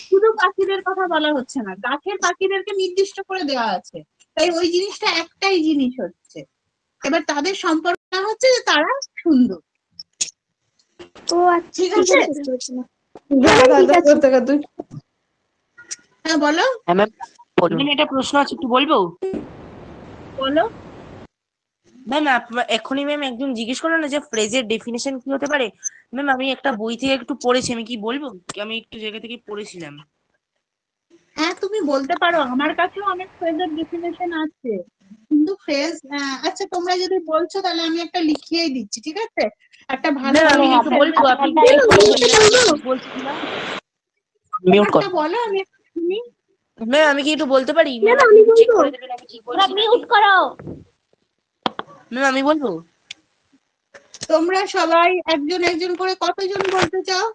S3: শুধু পাখিদের কথা বলা হচ্ছে না, গাছের পাখিদেরকে নির্দিষ্ট করে দেওয়া আছে। তাই ওই জিনিসটা একটাই জিনিস হচ্ছে। এবার তাদের সম্পর্ক হচ্ছে যে তারা সুন্দর।
S2: ও আচ্ছা,
S3: ঠিক আছে? হ্যাঁ বলো।
S5: হ্যাঁ ম্যাম বলুন।
S6: ম্যাম এটা প্রশ্ন আছে, একটু বলবো?
S3: বলো।
S6: ম্যাম এখনই ম্যাম একজন জিজ্ঞেস করলো না যে ফ্রেজের ডেফিনেশন কি হতে পারে। ম্যাম আমি একটা বই থেকে একটু পড়েছি, আমি কি বলবো? আমি একটু জায়গা থেকে পড়েছিলাম।
S3: হ্যাঁ তুমি বলতে পারো, আমার কাছেও অনেক ফ্রেজের ডেফিনেশন আছে, কিন্তু ফ্রেজ আচ্ছা তোমরা যদি বলছো তাহলে আমি একটা লিখিয়েই দিচ্ছি, ঠিক আছে? একটা ভালো
S6: ম্যাম আমি একটু বলবো, আপনি বলছিলাম
S5: মিউট কর।
S3: একটা বলো, আমি একটু শুনি।
S6: ম্যাম আমি কি একটু বলতে পারি? ম্যাম আপনি একটু চেক করে দেবেন আমি ঠিক বলছি।
S2: মিউট করো।
S6: ম্যাম আমি বলবো?
S3: তোমরা সবাই একজন একজন করে কতজন বলতে চাও?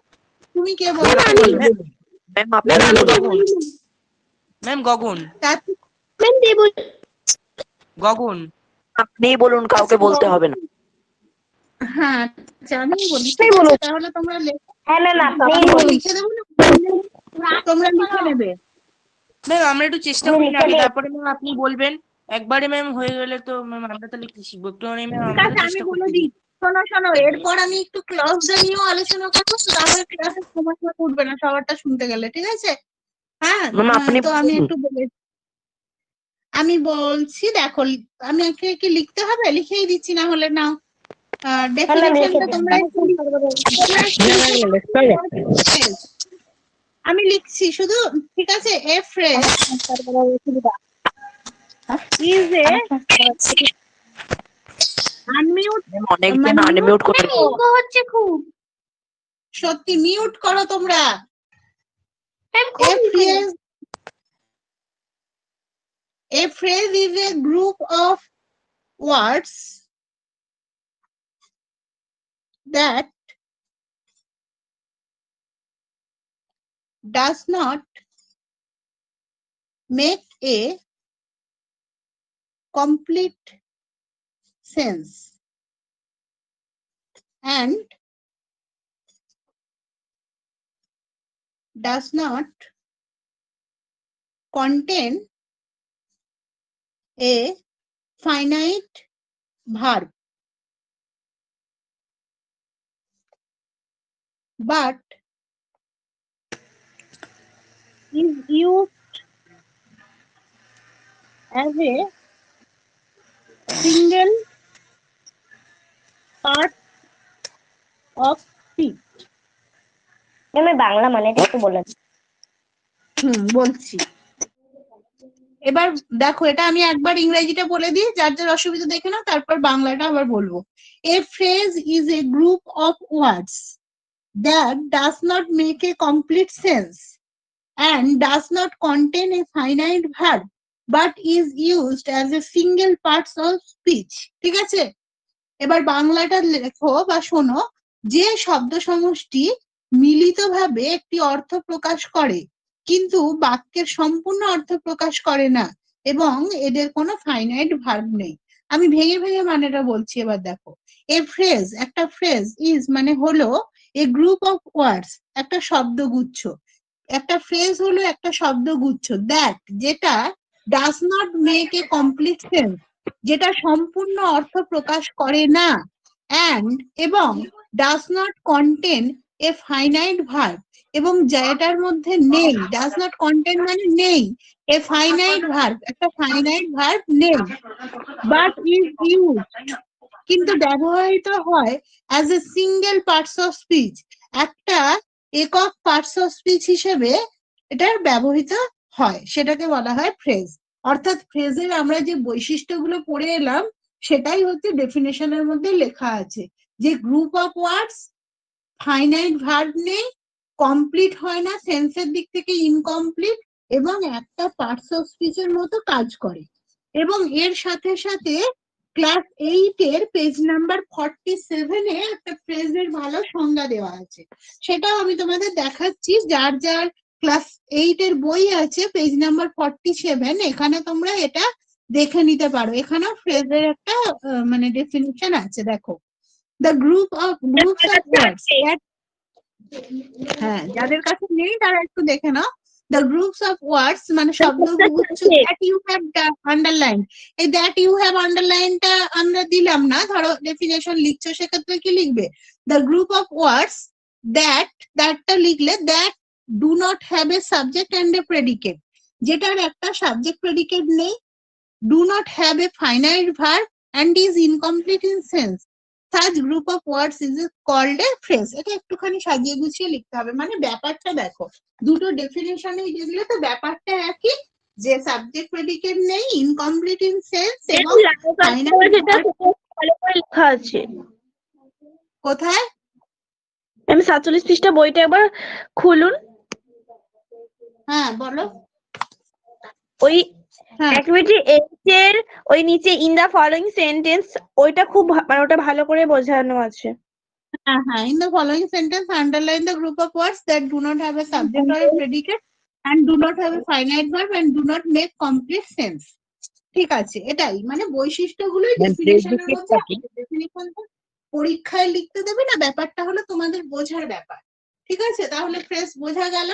S3: তুমি কে বলবে?
S5: ম্যাম আপনারা বলুন।
S6: ম্যাম গগন।
S2: ম্যাম দেবো।
S6: গগন
S5: আপনিই বলুন, কাউকে বলতে হবে না।
S3: হ্যাঁ আচ্ছা, আমি বলি, তাহলে তোমরা
S7: হ্যাঁ ম্যাম
S3: লিখে দেবো না, তোমরা লিখে নেবে।
S6: ম্যাম আমরা একটু চেষ্টা করি না আগে, তারপরে ম্যাম আপনি বলবেন। একবারে ম্যাম হয়ে গেলে তো ম্যাম আমরা তাহলে কি শিখবো? একটু ম্যাম
S3: ঠিক
S6: আমরা
S3: আছে, আমি
S6: চেষ্টা
S3: বলে
S6: করতে
S3: দিই। শোনো এরপর আমি একটু ক্লাসটা নিয়েও আলোচনা করবো, তাহলে ক্লাসের সমস্যা উঠবে না সবারটা শুনতে গেলে, ঠিক আছে? হ্যাঁ
S5: ম্যাম আপনি
S3: তো আমি একটু আমি বলছি, দেখো আমি কি লিখতে হবে? লিখেই দিচ্ছি না হলে না। ডেফিনেশনটা তোমরা আমি লিখছি শুধু, ঠিক আছে? এ ফ্রেজ ইজ এ আনমিউট,
S5: অনেকজন আনমিউট করে
S2: হচ্ছে খুব
S3: সত্যি মিউট করো তোমরা। A phrase is a group of words that does not make a complete sense and does not contain a finite verb, but is used as a single part of speech.
S7: Ma'am Bangla মানেটা একটু বলেন।
S3: বলছি। এবার দেখো, এটা আমি একবার ইংরেজিটা বলে দিই, যার যার অসুবিধা দেখে না, তারপর বাংলাটা আবার বলবো। A phrase is a group of words that does not make a complete sense and does not contain a finite verb but is used as a single part of speech. ঠিক আছে? এবার বাংলাটা লেখো বা শোনো। যে শব্দ সমষ্টি মিলিতভাবে একটি অর্থ প্রকাশ করে কিন্তু বাক্যের সম্পূর্ণ অর্থ প্রকাশ করে না এবং এদের কোনো ফাইনাইট ভার্ব নেই। আমি ভেঙে ভেঙে মানেটা বলছি, এবার দেখো। এ ফ্রেজ, একটা ফ্রেজ, ইজ মানে হলো এ গ্রুপ অফ ওয়ার্ডস, একটা শব্দগুচ্ছ। একটা ফ্রেজ হলো একটা শব্দগুচ্ছ দ্যাট, যেটা does not make a complete sense, যেটা সম্পূর্ণ অর্থ প্রকাশ করে না, অ্যান্ড এবং does not contain a finite verb, এবং যেটার মধ্যে নেই, ডাজ নট কন্টেন মানে নেই, এ ফাইনাইট ভার্ব, একটা ফাইনাইট ভার্ব নেই, বাট ইজ ইউজড, কিন্তু ব্যবহৃত হয় as a single parts of speech, একটা একক পার্টস অফ স্পিচ হিসেবে এটার ব্যবহৃত হয়, সেটাকে বলা হয় ফ্রেজ। অর্থাৎ ফ্রেজের আমরা যে বৈশিষ্ট্যগুলো পড়ে এলাম সেটাই হচ্ছে ডেফিনেশনের মধ্যে লেখা আছে, যে group of words, finite verb নেই, কমপ্লিট হয় না, সেন্সের দিক থেকে ইনকমপ্লিট, এবং একটা পার্টস অফ স্পিচের মতো কাজ করে। এবং এর সাথে সাথে ক্লাস 8 এর পেজ নাম্বার 47 এ একটা ফ্রেজের ভালো সংজ্ঞা দেওয়া আছে, সেটাও আমি তোমাদের দেখাচ্ছি। যার যার ক্লাস 8 এর বই আছে পেজ নাম্বার 47, এখানে তোমরা এটা দেখে নিতে পারো। এখানেও ফ্রেজের একটা মানে ডেফিনিশন আছে, দেখো। দ্য গ্রুপস অফ ওয়ার্ডস, হ্যাঁ যাদের কাছে নেই তারা একটু দেখে নাও। The groups of words মানে শব্দগুচ্ছ that you have underlined, এই that you have underlined টা আমরা দিলাম না, ধরো ডেফিনেশন লিখছো সেক্ষেত্রে কি লিখবে? The group of words that টা লিখলে that do not have a subject and a predicate, যেটার একটা সাবজেক্ট প্রেডিকেট নেই, do not have a finite verb and is incomplete in sense, such group of words is called a phrase। এটা একটুখানি সাজিয়ে গুছিয়ে লিখতে হবে, মানে ব্যাপারটা দেখো, দুটো ডেফিনেশনে যেগুলো তো ব্যাপারটা একই, যে সাবজেক্ট প্রেডিকেট নেই, ইনকমপ্লিট ইন সেন্স, এবং
S1: ভালো করে লেখা আছে।
S3: কোথায়?
S1: আমি 47 পৃষ্ঠা বইটা একবার খুলুন।
S3: হ্যাঁ বলো।
S1: ওই অ্যাক্টিভিটি 8 এর ওই নিচে ইন দা ফলোইং সেন্টেন্স, ওইটা খুব মানে ওটা ভালো করে বোঝানো আছে।
S3: হ্যাঁ, in the following sentence underline the group of words that do not have a subject or a predicate and do not have a finite verb and do not make complete sense। ঠিক আছে, এটাই মানে বৈশিষ্ট্যগুলোই ডেফিনিশনের মধ্যে। ডেফিনিশন পরীক্ষায় লিখতে দেবে না, ব্যাপারটা হলো তোমাদের বোঝার ব্যাপার। ঠিক আছে, তাহলে ফ্রেজ বোঝা গেল,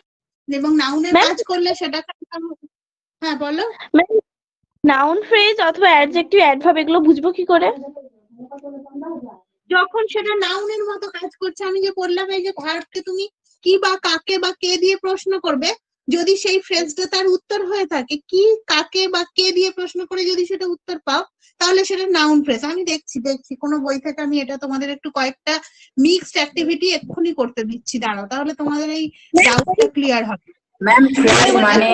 S3: এবং নাউনের কাজ করলে সেটা। হ্যাঁ বলো।
S1: নাউন ফ্রেজ অথবা অ্যাডজেক্টিভ অ্যাডভার্ব এগুলো বুঝবো কি করে?
S3: যখন সেটা নাউনের মতো কাজ করছে, আমি যে বললাম এই যে ভার্বকে তুমি কি বা কাকে বা কে দিয়ে প্রশ্ন করবে, যদি সেই ফ্রেজটা তার উত্তর হয়ে থাকে, কি কাকে বা কে দিয়ে প্রশ্ন করে যদি সেটা উত্তর পাও, তাহলে সেটা নাউন ফ্রেজ। আমি দেখছি কোনো বই থেকে, আমি এটা তোমাদের একটু কয়েকটা মিক্সড অ্যাক্টিভিটি এক্ষুনি করতে দিচ্ছি, দাঁড়াও, তাহলে তোমাদের এই ডাউটটা ক্লিয়ার হবে।
S8: ম্যাম ফ্রেজ মানে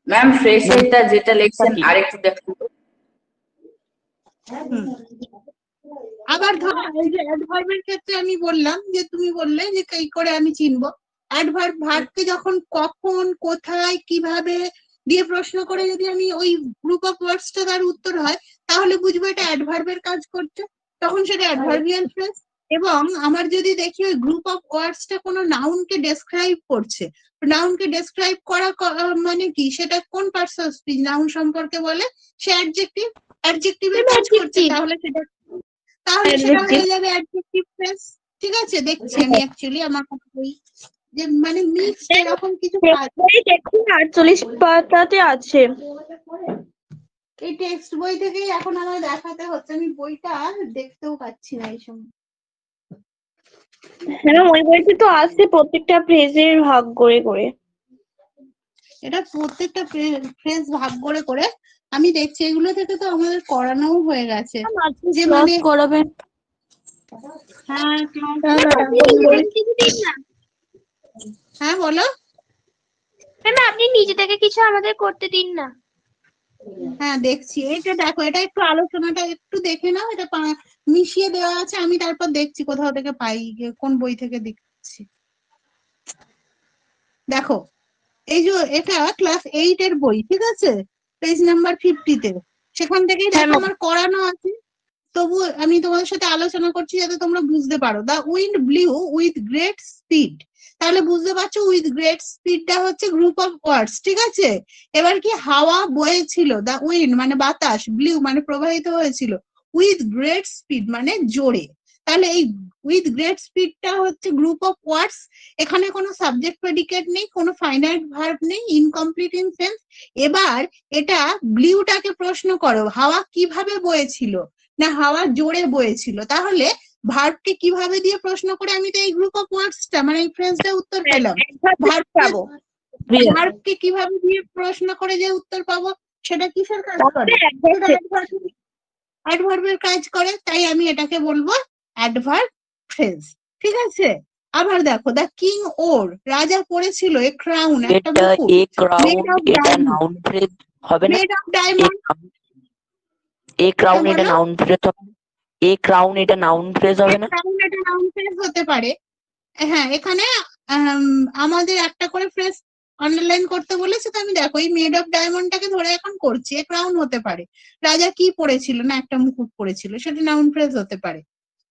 S8: ম্যাম ফ্রেজটা যেটা লেখছেন আরেকটু দেখুন।
S3: আবার ধরো এই যে অ্যাডভার্বের ক্ষেত্রে আমি বললাম, যে তুমি বললে যে কি করে আমি চিনবো অ্যাডভার্ব, ভার্বকে যখন কখন কোথায় কিভাবে দিয়ে প্রশ্ন করে যদি আমি ওই গ্রুপ অফ ওয়ার্ডসটা তার উত্তর হয়, তাহলে বুঝবো এটা অ্যাডভার্বের কাজ করছে, তখন সেটা অ্যাডভার্বিয়াল ফ্রেজ। এবং আমার যদি দেখি ওই গ্রুপ অফ ওয়ার্ডসটা কোনো নাউনকে ডেসক্রাইব করছে, নাউনকে ডেসক্রাইব করা মানে কি, সেটা কোন পার্টস অফ স্পিচ নাউন সম্পর্কে বলে, সে অ্যাডজেক্টিভ, অ্যাডজেক্টিভের কাজ করছে, তাহলে সেটা হয়ে যাবে অ্যাডজেক্টিভ ফ্রেজ। ঠিক আছে, দেখছি আমি অ্যাকচুয়ালি আমার বই যে মানে মিক্সড এরকম কিছু
S1: দেখুন 48 পাতাতে আছে।
S3: এই টেক্সট বই থেকেই এখন আমার দেখাতে হচ্ছে, আমি বইটা দেখতেও পাচ্ছি না এই সময়।
S1: হ্যাঁ ওই বইতে তো আছে প্রত্যেকটা ফ্রেজের ভাগ করে করে,
S3: এটা প্রত্যেকটা ফ্রেজ ভাগ করে করে আমি দেখছি, এগুলো থেকে তো আমাদের করানো হয়ে গেছে, যে মানে
S4: করাবেন।
S3: হ্যাঁ বলো।
S2: আপনি নিজে থেকে কিছু আমাদের করতে দিন না।
S3: হ্যাঁ দেখছি, এটা দেখো, এটা একটু আলোচনাটা একটু দেখে নাও, এটা মিশিয়ে দেওয়া আছে, আমি তারপর দেখছি কোথাও থেকে পাই, কোন বই থেকে দেখছি। দেখো এই যে এটা ক্লাস 8 এর বই, ঠিক আছে, পেজ নাম্বার 50-তে, সেখান থেকেই দেখো আমার করানো আছে, তবু আমি তোমাদের সাথে আলোচনা করছি যাতে তোমরা বুঝতে পারো। The wind blew with great speed, তাহলে বুঝতে পারছো উইথ গ্রেট স্পিডটা হচ্ছে গ্রুপ অফ ওয়ার্ডস, ঠিক আছে। এবার কি হাওয়া বয়েছিল, দা উইন্ড মানে বাতাস, ব্লিউ মানে প্রবাহিত হয়েছিল, উইথ গ্রেট স্পিড মানে জোরে। তাহলে এই উইথ গ্রেট স্পিডটা হচ্ছে গ্রুপ অফ ওয়ার্ডস। এখানে কোনো সাবজেক্ট প্রেডিকেট নেই, কোনো ফাইনাইট ভার্ব নেই, ইনকমপ্লিট ইন সেন্স। এবার এটা ব্লিউটাকে প্রশ্ন করো হাওয়া কিভাবে বয়েছিল, না হাওয়া জোরে বয়েছিল। তাহলে ভার্বকে কিভাবে দিয়ে প্রশ্ন করে আমি তো এই গ্রুপ অফ ওয়ার্ডসটা মানে এই ফ্রেজটা উত্তর পেলাম।
S1: পাবো
S3: ভার্বকে কিভাবে দিয়ে প্রশ্ন করে যে উত্তর পাবো সেটা কিসের কাজ করে, অ্যাডভার্বের কাজ করে। তাই আমি এটাকে বলবো অ্যাডভার্ব ফ্রেজ, ঠিক আছে। আবার দেখো দ্য কিং ওর, রাজা পড়েছিল এ ক্রাউন একটা
S5: এটা
S3: মুকুট,
S5: এ ক্রাউন
S3: মেড অফ
S5: এটা
S3: ডায়মন্ড,
S5: নাউন ফ্রেজ হবে না?
S3: Made of diamond.
S5: A crown
S3: হ্যাঁ,
S5: এটা
S3: বলো।
S5: নাউন ফ্রেজ হবে না? এ ক্রাউন এটা নাউন ফ্রেজ হবে না?
S3: ক্রাউন এটা নাউন ফ্রেজ হতে পারে। হ্যাঁ, এখানে আমাদের একটা করে ফ্রেজ আন্ডারলাইন করতে বলেছে, তো আমি দেখো এই মেড অফ ডায়মন্ডটাকে ধরে এখন করছি। এ ক্রাউন হতে পারে, রাজা কি পড়েছিল, না একটা মুকুট পড়েছিল, সেটা নাউন ফ্রেজ হতে পারে।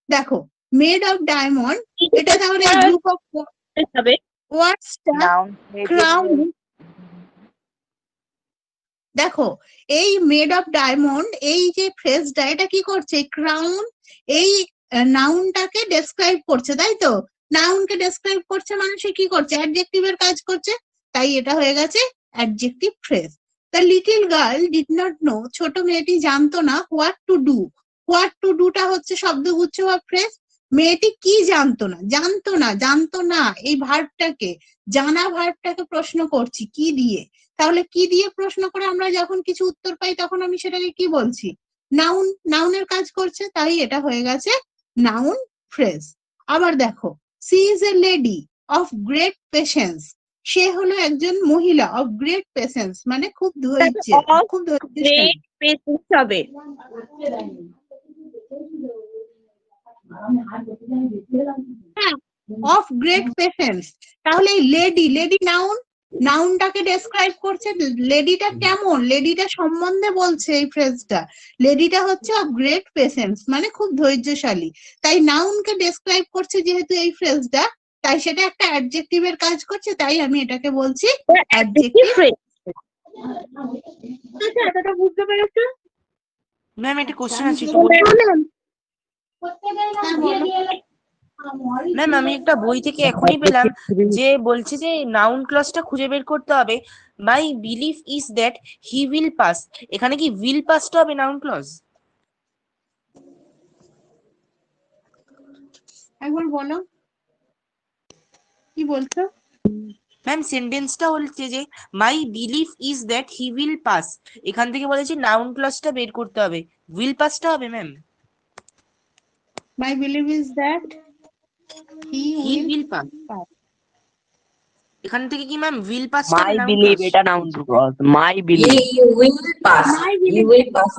S3: দেখো মেড অফ ডায়মন্ড এটা তাহলে গ্রুপ অফ
S1: হবে
S3: ওয়ার্ডসটা
S5: নাউন ফ্রেজ
S3: ক্রাউন। দেখো এই মেড অফ ডায়মন্ড এই যে ফ্রেজটা এটা কি করছে, ক্রাউন এই নাউনটাকে ডেসক্রাইব করছে, তাই তো। নাউনকে ডেসক্রাইব করছে মানে সে কি করছে, অ্যাডজেক্টিভের কাজ করছে। তাই এটা হয়ে গেছে adjective phrase. The little girl did not know, ছোট মেয়েটি জানতো না what to do. What to ডুটা হচ্ছে শব্দগুচ্ছ বা ফ্রেজ। মেয়েটি কি জানতো না, জানতো না, জানতো না এই ভার্বটাকে, জানা ভার্বটাকে প্রশ্ন করছি কি দিয়ে। তাহলে কি দিয়ে প্রশ্ন করে আমরা যখন কিছু উত্তর পাই তখন আমি সেটাকে কি বলছি, নাউন। নাউনের কাজ করছে, তাই এটা হয়ে গেছে নাউন ফ্রেজ। আবার দেখো she is a lady of great patience, সে হলো একজন মহিলা অফ গ্রেট পেশেন্স মানে খুব ধৈর্য, খুব ধৈর্যশালী।
S1: হবে
S3: অফ গ্রেট পেশেন্স। তাহলে এই লেডি, লেডি নাউন, নাউনটাকে ডেসক্রাইব করছে। লেডিটা কেমন, লেডিটা সম্বন্ধে বলছে এই ফ্রেজটা। লেডিটা হচ্ছে অফ গ্রেট পেশেন্স মানে খুব ধৈর্যশালী। তাই নাউনকে ডেসক্রাইব করছে যেহেতু এই ফ্রেজটা, তাই সেটা একটা অ্যাডজেক্টিভের কাজ করছে। তাই আমি এটাকে বলছি অ্যাডজেক্টিভ ফ্রেজ। আচ্ছা, এতটা বুঝতে পেরেছো?
S6: ম্যাম একটা কোশ্চেন আছে একটু বলবো? ম্যাম আমি একটা বই থেকে এখনই পেলাম যে বলছে যে নাউন ক্লজটা খুঁজে বের করতে হবে। My belief is that he will pass, এখানে কি উইল পাসটা হবে নাউন ক্লজ?
S3: একবার বলো কি বলছো।
S6: ম্যাম সেন্টেন্সটা হচ্ছে যে my belief is that he will pass, এখান থেকে বলেছে নাউন ক্লজটা বের করতে হবে, উইল পাসটা হবে ma'am?
S3: My believe is that he
S6: he
S3: will
S6: will pass, এখান থেকে কি ম্যাম উইল পাসটা
S5: মাই
S6: হবে নাউন
S5: বিলিভ
S6: ক্লজ?
S5: এটা noun clause, my believe.
S8: He will pass. He will pass.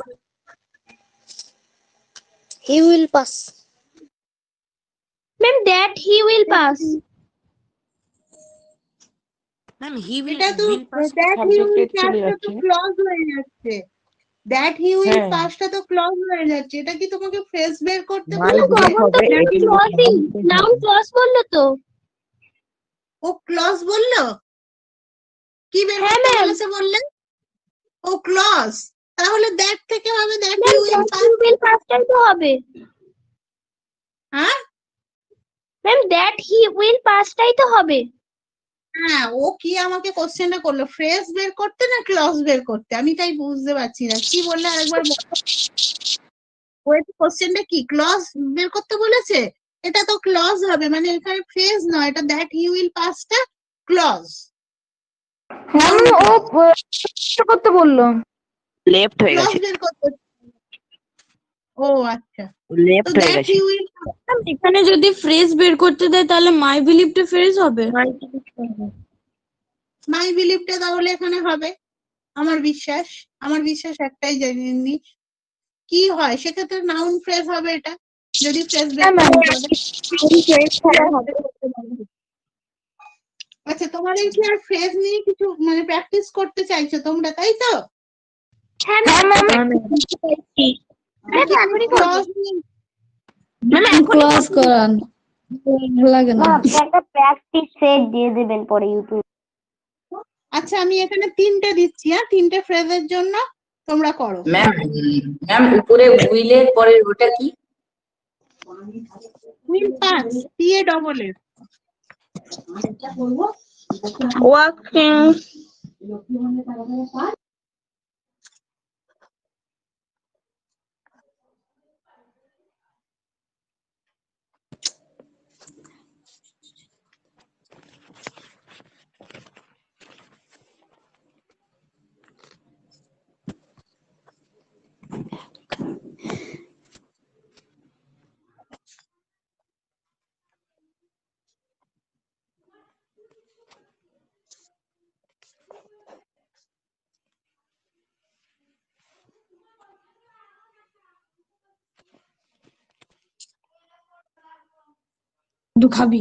S7: He will pass.
S2: Ma'am that he will pass.
S6: Ma'am he will
S3: এটা তো
S6: will pass
S3: that he will পাসটা তো ক্লজ হয়ে যাচ্ছে। দ্যাট হি উইল পাসটা তো ক্লজ হয়ে যাচ্ছে। এটা কি তোমাকে ফ্রেজ বের করতে
S9: মাই
S3: বলেছে?
S9: বিলিভ হবে
S2: নাউন ক্লজ বললো তো।
S3: ও ক্লজ বললো, কি বের করতে বলেছে বললেন? ও ক্লজ, তাহলে দ্যাট থেকে হবে that he will pass.
S2: Will পাসটাই তো হবে।
S3: হ্যাঁ
S2: ম্যাম দ্যাট হি উইল পাসটাই তো হবে।
S3: হ্যাঁ, ও কি আমাকে কোশ্চেনটা করলো ফ্রেজ বের করতে না ক্লজ বের করতে, আমি তাই বুঝতে পারছি না কি বললে আরেকবার বলো। ও কোশ্চেনটা কি ক্লজ বের করতে বলেছে? এটা তো ক্লজ হবে মানে এখানে ফ্রেজ নয়, এটা দ্যাট হি উইল পাসটা ক্লজ।
S7: ও করতে বললো।
S5: লেফট হয়ে
S3: ক্লজ
S5: গেছে,
S3: বের করতে। ও আচ্ছা, তো
S5: লেফট হয়ে
S3: দ্যাট
S5: গেছে।
S3: হি উইল,
S4: এখানে যদি ফ্রেজ বের করতে দেয় তাহলে মাই বিলিভটা ফ্রেজ হবে।
S3: মাই বিলিভটা তাহলে এখানে হবে। আমার বিশ্বাস একটাই জিনিস কি হয় সেক্ষেত্রে নাউন ফ্রেজ হবে এটা যদি ফ্রেজ বের করতে বলে। আচ্ছা, তোমাদের কি আর ফ্রেজ নিয়ে কিছু মানে প্র্যাকটিস করতে চাইছো তোমরা, তাই তো?
S2: হ্যাঁ ম্যাম
S3: ক্লজ নিয়ে
S7: ক্লাস করান।
S4: ভালো লাগে না।
S7: একটা প্র্যাকটিস সেট দিয়ে দেবেন পরে ইউটিউব।
S3: আচ্ছা আমি এখানে 3টে দিচ্ছি, হ্যাঁ 3টে ফ্রেজের জন্য তোমরা করো।
S8: ম্যাম উপরে উইলের পরে ওটা কি?
S3: Will pass, PASS।
S1: ওয়াকিং,
S4: দু খাবি।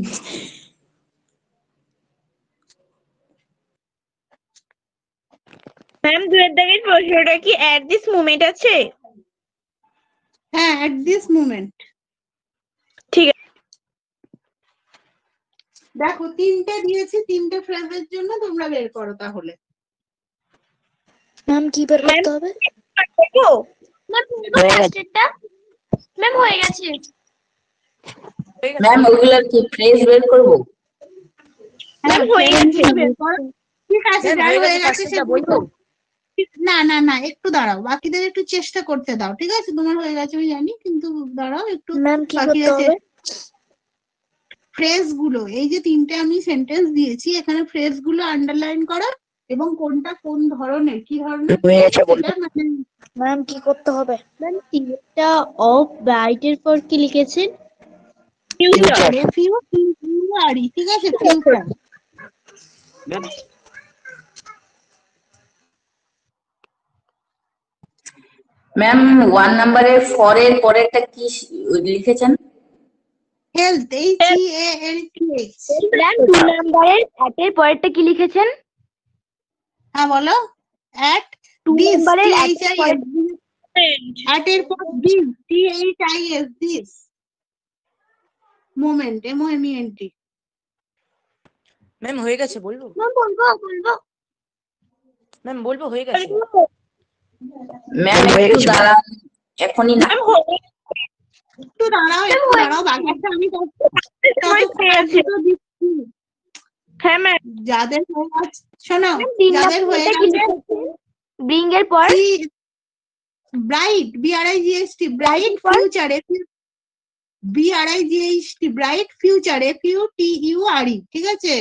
S1: ম্যাম 2 এর দাগের প্রশ্নটা কি অ্যাট দিস মোমেন্ট আছে?
S3: হ্যাঁ অ্যাট দিস মোমেন্ট।
S1: ঠিক আছে।
S3: দেখো 3টে দিয়েছি, 3টে ফ্রেজের জন্য তোমরা বের করো তাহলে।
S2: ম্যাম কি বের
S1: ম্যাম,
S2: করতে হবে?
S1: দেখো
S2: ম্যাম ফার্স্টেরটা ম্যাম হয়ে গেছে।
S8: ম্যাম ওগুলা কি ফ্রেজ বের করব?
S3: হ্যাঁ
S1: হয়ে গেছে।
S3: বের করো। ঠিক আছে
S6: ম্যাম
S3: যার
S6: হয়ে
S3: হয়ে
S6: গেছে,
S3: গেছে
S6: ফার্স্টেরটা
S3: সে
S6: বলবো?
S3: না না না একটু দাঁড়াও, বাকিদের একটু চেষ্টা করতে দাও। ঠিক আছে তোমার হয়ে গেছে আমি জানি, কিন্তু দাঁড়াও একটু।
S2: ম্যাম কি
S3: বাকিরা
S2: করতে হবে?
S3: ফ্রেজ গুলো, এই যে 3টে আমি সেন্টেন্স দিয়েছি এখানে ফ্রেজ গুলো আন্ডারলাইন করো এবং কোনটা কোন ধরনের কি ধরনের
S9: হয়ে গেছে
S3: phrase
S9: বলতে।
S3: সেটা মানে
S2: ম্যাম কি করতে হবে? ম্যাম তিনটা অফ রাইটের পর কি লিখেছেন?
S1: ফিউচার।
S3: FUTURE, ঠিক আছে ফিউচার।
S8: ম্যাম 1 নাম্বারের ফরের পরেরটা কি লিখেছেন?
S3: Health, HEALTH।
S7: ম্যাম 2 নাম্বারের অ্যাটের পরেরটা কি লিখেছেন?
S3: হ্যাঁ বলো। অ্যাট
S7: 2
S3: দিস,
S7: নাম্বারের অ্যাটের
S3: THIS,
S7: পরের
S3: অ্যাট এর পর this, THIS, this moment, MOMENT।
S6: Ma'am হয়ে গেছে বলবো?
S2: ম্যাম বলবো।
S6: ম্যাম বলবো হয়ে গেছে?
S8: ম্যাম একটু দাঁড়ান, এখনই না।
S3: একটু দাঁড়াও একটু দাঁড়াও, বাকিটা আমি দুটো দিচ্ছি।
S1: হ্যাঁ ম্যাম।
S3: যাদের হয়ে গেছে শোনো,
S7: তিন
S3: যাদের হয়ে
S7: নাম্বারটা কি
S3: গেছে
S7: লিখেছেন? ব্রিং এর পর
S3: ব্রাইট, BRIGHT, ব্রাইট ফিউচারে, BRIGHT, ব্রাইট ফিউচারে, FUTURE, ঠিক আছে।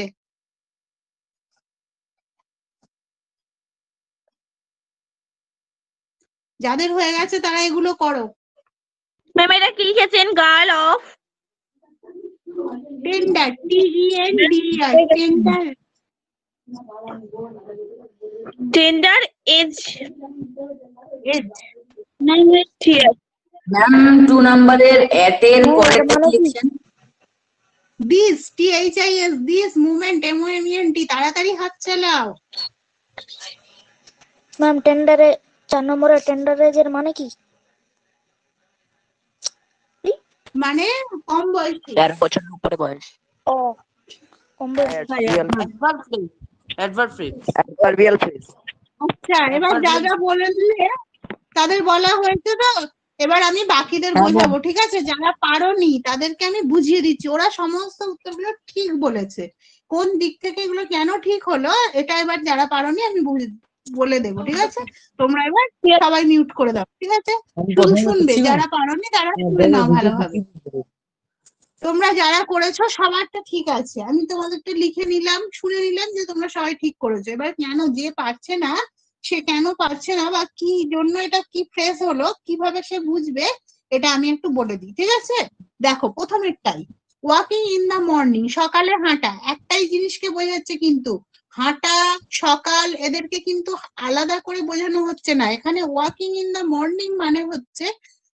S3: যাদের হয়ে গেছে তারা এগুলো করো।
S1: ম্যাম এটা কি লিখেছেন? Girl of
S3: tender, TENDER, tender.
S1: Tender age.
S3: Age.
S1: ঠিক আছে।
S8: ম্যাম 2 নাম্বারের এটের পরেরটা কি লিখছেন?
S3: This, THIS, this movement, MOMENT। তাড়াতাড়ি হাত চালাও।
S2: ম্যাম টেন্ডারে 4 নম্বরের টেন্ডারের মানে কি?
S3: মানে কম বয়সী।
S9: 13 বছর উপরে বয়স।
S2: ও কম বয়স।
S6: Adverb phrase.
S9: Adverbial phrase.
S3: আচ্ছা এবার যা যা বলে দিলে তাদের বলা হয়েছে তো, এবার আমি বাকিদের বোঝাবো। ঠিক আছে যারা পারোনি তাদেরকে আমি বুঝিয়ে দিচ্ছি, ওরা সমস্ত উত্তরগুলো ঠিক বলেছে। কোন দিক থেকে এগুলো কেন ঠিক হলো এটা এবার যারা পারোনি আমি বলে দেবো। ঠিক আছে তোমরা এবার সবাই মিউট করে দাও। ঠিক আছে শুধু শুনবে, যারা পারোনি তারা শুনে নাও ভালোভাবে। তোমরা যারা করেছো সবারটা ঠিক আছে, আমি তোমাদেরটা লিখে নিলাম, শুনে নিলাম যে তোমরা সবাই ঠিক করেছো। এবার কেন যে পারছে না সে কেন পারছে না বা কি জন্য এটা কি ফ্রেজ হলো কিভাবে সে বুঝবে এটা আমি একটু বলে দিই। ঠিক আছে দেখো প্রথমেরটাই ওয়াকিং ইন দা মর্নিং, সকালে হাঁটা। একটাই জিনিসকে বোঝাচ্ছে কিন্তু, হাঁটা সকাল এদেরকে কিন্তু আলাদা করে বোঝানো হচ্ছে না। এখানে ওয়াকিং ইন দা মর্নিং মানে হচ্ছে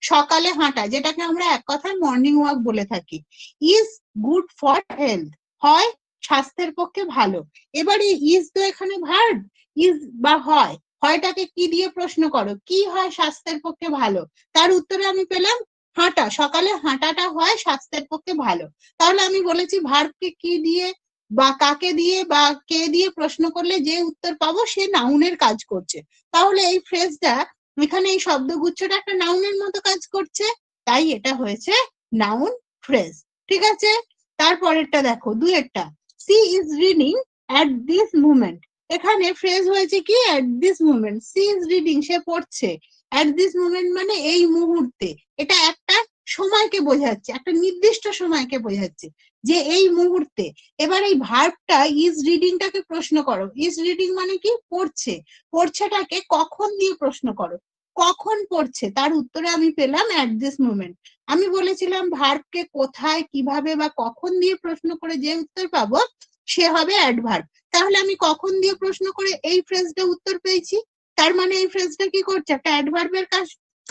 S3: সকালে হাঁটা, যেটাকে আমরা এক কথায় মর্নিং ওয়াক বলে থাকি। ইজ গুড ফর হেলথ, হয় স্বাস্থ্যের পক্ষে ভালো। এবারে ইজ তো এখানে ভার্ব, ইজ বা হয়, হয়টাকে কি দিয়ে প্রশ্ন করো, কি হয় স্বাস্থ্যের পক্ষে ভালো? তার উত্তরে আমি পেলাম হাঁটা, সকালে হাঁটাটা হয় স্বাস্থ্যের পক্ষে ভালো। তাহলে আমি বলেছি ভার্বকে কি দিয়ে বা কাকে দিয়ে বা কে দিয়ে প্রশ্ন করলে যে উত্তর পাবো সে নাউনের কাজ করছে। তাহলে এই ফ্রেজটা এখানে এই শব্দগুচ্ছটা একটা নাউনের মতো কাজ করছে, তাই এটা হয়েছে নাউন ফ্রেজ। ঠিক আছে, তারপরেরটা দেখো, দুয়েরটা, she is reading at this moment. এখানে ফ্রেজ হয়েছে কি at this moment, she is reading সে পড়ছে, অ্যাট দিস মুমেন্ট মানে এই মুহূর্তে। এটা একটা সময়কে বোঝাচ্ছে, একটা নির্দিষ্ট সময়কে বোঝাচ্ছে যে এই মুহূর্তে। এবার এই ভার্বটা ইজ রিডিংটাকে প্রশ্ন করো, ইজ রিডিং মানে কি পড়ছে, পড়ছেটাকে কখন দিয়ে প্রশ্ন করো, কখন পড়ছে, তার উত্তরে আমি পেলাম অ্যাট দিস মুমেন্ট। আমি বলেছিলাম ভার্বকে কোথায় কিভাবে বা কখন দিয়ে প্রশ্ন করে যে উত্তর পাবো সে হবে অ্যাডভার্ব। তাহলে আমি কখন দিয়ে প্রশ্ন করে এই ফ্রেজটা উত্তর পেয়েছি, তার মানে এই ফ্রেজটা কি করছে, একটা অ্যাডভার্বের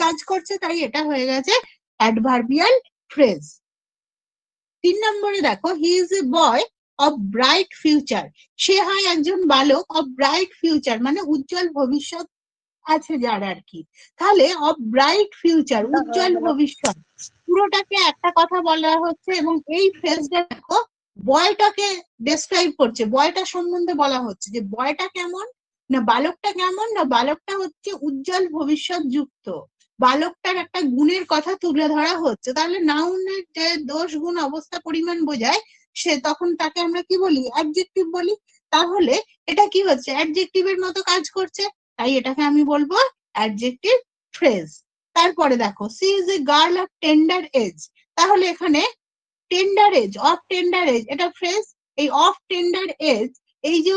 S3: কাজ করছে, তাই এটা হয়ে গেছে অ্যাডভার্বিয়াল ফ্রেজ। 3 নম্বরে দেখো, he is a boy of bright future. সে হয় একজন বালক অফ ব্রাইট ফিউচার মানে উজ্জ্বল ভবিষ্যৎ আছে যার আর কি। তাহলে অফ ব্রাইট ফিউচার উজ্জ্বল ভবিষ্যৎ পুরোটাকে একটা কথা বলা হচ্ছে, এবং এই ফ্রেজটা দেখো বয়টাকে ডেসক্রাইব করছে, বয়টা সম্বন্ধে বলা হচ্ছে যে বয়টা কেমন, না বালকটা কেমন, না বালকটা হচ্ছে উজ্জ্বল ভবিষ্যৎ যুক্ত, বালকটার একটা গুণের কথা তুলে ধরা হচ্ছে। তাহলে নাউনের যে দোষ গুণ অবস্থা পরিমাণ বোঝায় সে, তখন তাকে আমরা কি বলি, অ্যাডজেক্টিভ বলি। তাহলে এটা কি হচ্ছে, অ্যাডজেক্টিভের মতো কাজ করছে, তাই এটাকে আমি বলবো অ্যাডজেক্টিভ ফ্রেজ। তারপরে দেখো, she is a girl of tender age. তাহলে এখানে tender age, of tender age, এটা ফ্রেজ। এই অফ টেন্ডার এজ, এই যে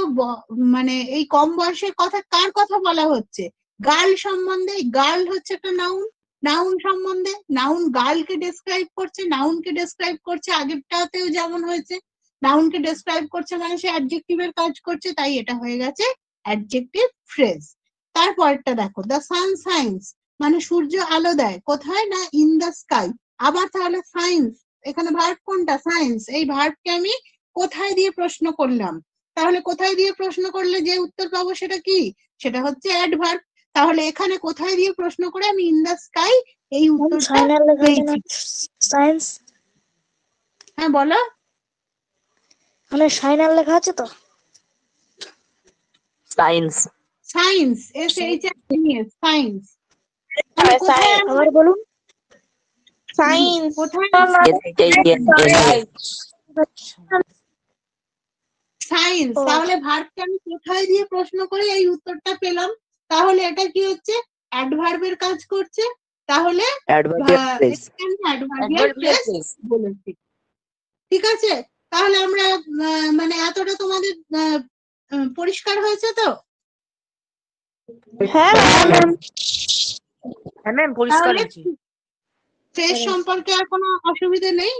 S3: মানে এই কম বয়সের কথা কার কথা বলা হচ্ছে, গার্ল সম্বন্ধে। গার্ল হচ্ছে একটা নাউন, নাউন সম্বন্ধে, নাউন গার্লকে ডেসক্রাইব করছে, নাউনকে ডেসক্রাইব করছে, আগেরটাতেও যেমন হয়েছে নাউনকে ডেসক্রাইব করছে মানে সে অ্যাডজেক্টিভের কাজ করছে, তাই এটা হয়ে গেছে অ্যাডজেক্টিভ ফ্রেজ। তারপরটা দেখো, দ্য সান সাইন্স মানে সূর্য আলো দেয়, কোথায়, না ইন দ্য স্কাই। আবার তাহলে সায়েন্স, এখানে ভার্ব কোনটা, সায়েন্স, এই ভার্বকে আমি কোথায় দিয়ে প্রশ্ন করলাম, তাহলে কোথায় দিয়ে প্রশ্ন করলে যে উত্তর পাবো সেটা কি, সেটা হচ্ছে অ্যাডভার্ব। তাহলে এখানে কোথায় দিয়ে প্রশ্ন করে আমি ইন দ্য স্কাই এই উত্তরটা পেয়েছি।
S7: সায়েন্স
S3: হ্যাঁ বলো,
S7: মানে সাইনাল লেখা আছে তো,
S5: সায়েন্স।
S3: Science, science. তাহলে কোথায় আমি,
S7: আবার বলুন।
S1: সায়েন্স,
S3: কোথায় সায়েন্স, তাহলে ভার্বকে আমি কোথায় দিয়ে প্রশ্ন করে এই উত্তরটা পেলাম, তাহলে এটা কি হচ্ছে, অ্যাডভার্বের কাজ করছে। তাহলে
S5: অ্যাডভার্বিয়াল ফ্রেজ।
S3: অ্যাডভার্বিয়াল ফ্রেজ বলেছি। ঠিক আছে, তাহলে আমরা মানে এতটা তোমাদের পরিষ্কার হয়েছে তো?
S1: হ্যাঁ ম্যাম।
S6: হ্যাঁ ম্যাম পরিষ্কার হয়েছে।
S3: ফ্রেজ সম্পর্কে আর কোনো অসুবিধা নেই।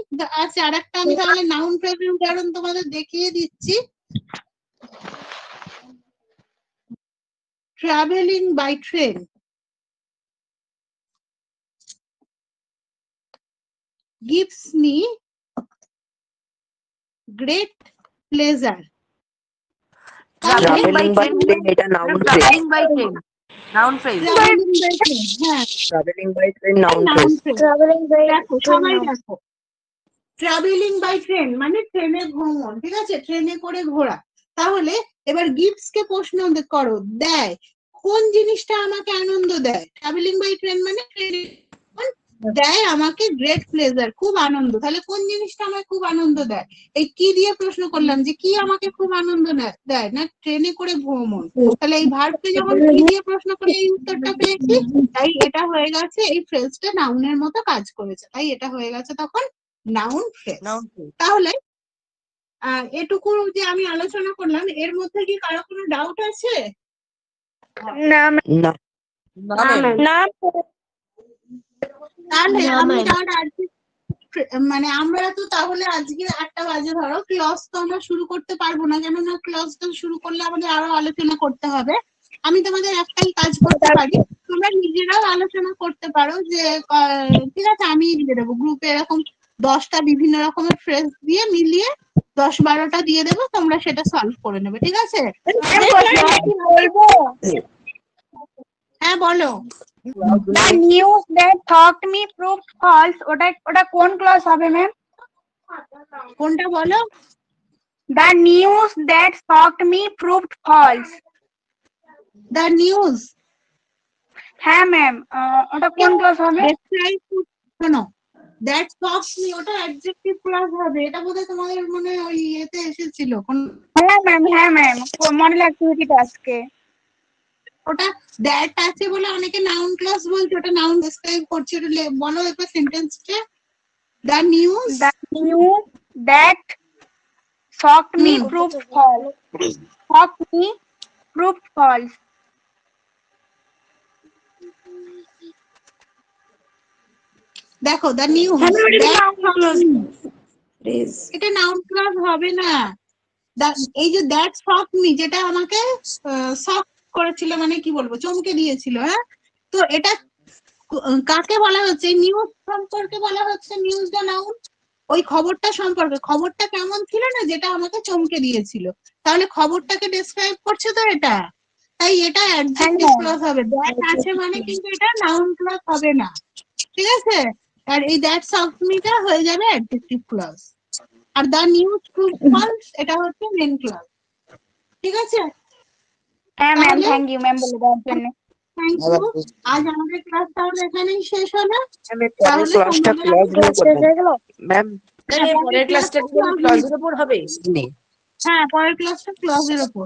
S3: আচ্ছা, আরেকটা আমি তাহলে নাউন ফ্রেজের উদাহরণ তোমাদের দেখিয়ে দিচ্ছি। Travelling by train, gives me great pleasure.
S5: Travelling by train এটা noun phrase.
S6: Travelling by train noun phrase.
S3: Traveling by train, হ্যাঁ
S5: travelling by train noun
S3: noun
S5: phrase.
S3: Phrase.
S7: Travelling by
S3: দেখো সবাই দেখো, ট্রাভেলিং বাই ট্রেন মানে ট্রেনে ভ্রমণ, ঠিক আছে, ট্রেনে করে ঘোরা। তাহলে এবার গিফটস কে প্রশ্ন করো, দেয়, কোন জিনিসটা আমাকে আনন্দ দেয়, ট্রাভেলিং বাই ট্রেন মানে ট্রেনে দেয় আমাকে গ্রেট প্লেজার, খুব আনন্দ। তাহলে কোন জিনিসটা আমাকে খুব আনন্দ দেয়, এই কি দিয়ে প্রশ্ন করলাম যে কি আমাকে খুব আনন্দ দেয়, না ট্রেনে করে ভ্রমণ। তাহলে এই ভার্বকে যখন কি দিয়ে প্রশ্ন করে এই উত্তরটা পেয়েছি, তাই এটা হয়ে গেছে, এই ফ্রেজটা নাউনের মতো কাজ করেছে, তাই এটা হয়ে গেছে তখন নাউন ফ্রেজ। তাহলে এটুকু যে আমি আলোচনা করলাম, এর মধ্যে কি কারো কোনো ডাউট আছে?
S1: না
S5: না।
S1: না
S3: তাহলে আমি তাহলে আজকে মানে আমরা তো তাহলে আজকে 8টা বাজে ধরো, ক্লাস তো আমরা শুরু করতে পারবো না, কেননা ক্লাসটা শুরু করলে আমাদের আরো আলোচনা করতে হবে। আমি তোমাদের একটাই কাজ করতে পারি, তোমরা নিজেরাও আলোচনা করতে পারো যে ঠিক আছে আমি দিয়ে দেবো গ্রুপে, এরকম 10টা বিভিন্ন রকমের ফ্রেজ দিয়ে মিলিয়ে 10-12টা দিয়ে দেবো, তোমরা সেটা সলভ করে নেবে, ঠিক আছে?
S1: বলবো।
S3: হ্যাঁ বলো।
S7: The news that shocked me proved false. ওটা কোন ক্লজ হবে ম্যাম?
S3: কোনটা বলো?
S7: The news that shocked me proved false.
S3: The news
S7: হ্যাঁ ম্যাম, ওটা কোন ক্লজ হবে?
S3: শোনো, দ্যাট শকস মি ওটা অ্যাডজেক্টিভ ক্লজ হবে। এটা বোধহয় তোমাদের মনে ওই ইয়েতে এসেছিল কোন,
S7: হ্যাঁ ম্যাম মডেল অ্যাক্টিভিটি টাস্কে।
S3: ওটা দ্যাট আছে বলে অনেকে নাউন ক্লজ বলছে, ওটা নাউন ডেসক্রাইব করছে। ওটা বলো একবার সেন্টেন্সটা। The news
S7: The news that shocked me proved false. Shocked me proved false.
S3: দেখো, দ্য নিউজ এটা নাউন ক্লজ হবে না। এই যে দ্যাট শক মি, যেটা আমাকে শক করেছিল, মানে কি বলবো, চমকে দিয়েছিল। হ্যাঁ, তো এটা কাকে বলা হচ্ছে? নিউজ সম্পর্কে বলা হচ্ছে। নিউজটা নাউন, ওই খবরটা সম্পর্কে। খবরটা কেমন ছিল না, যেটা আমাকে চমকে দিয়েছিল। তাহলে খবরটাকে ডেসক্রাইব করছে তো এটা, তাই এটা অ্যাডজেক্টিভ ক্লজ হবে। দ্যাট আছে মানে কিন্তু এটা নাউন ক্লজ হবে না, ঠিক আছে? আর এই দ্যাট শক মিটা হয়ে যাবে অ্যাডজেক্টিভ ক্লজ। আর দ্য নিউজ প্রুভ ফলস এটা হচ্ছে মেন ক্লজ, ঠিক আছে?
S7: হ্যাঁ ম্যাম, থ্যাংক ইউ ম্যাম বলে দেওয়ার জন্য।
S3: Thank you. আজ আমাদের ক্লাস তাহলে এখানেই শেষ হলো।
S9: পরের ক্লাসটা ক্লজ নিয়ে করবেন ম্যাম।
S6: পরের ক্লাসটা ক্লজের উপর হবে।
S3: হ্যাঁ, পরের ক্লাসটা ক্লজের উপর।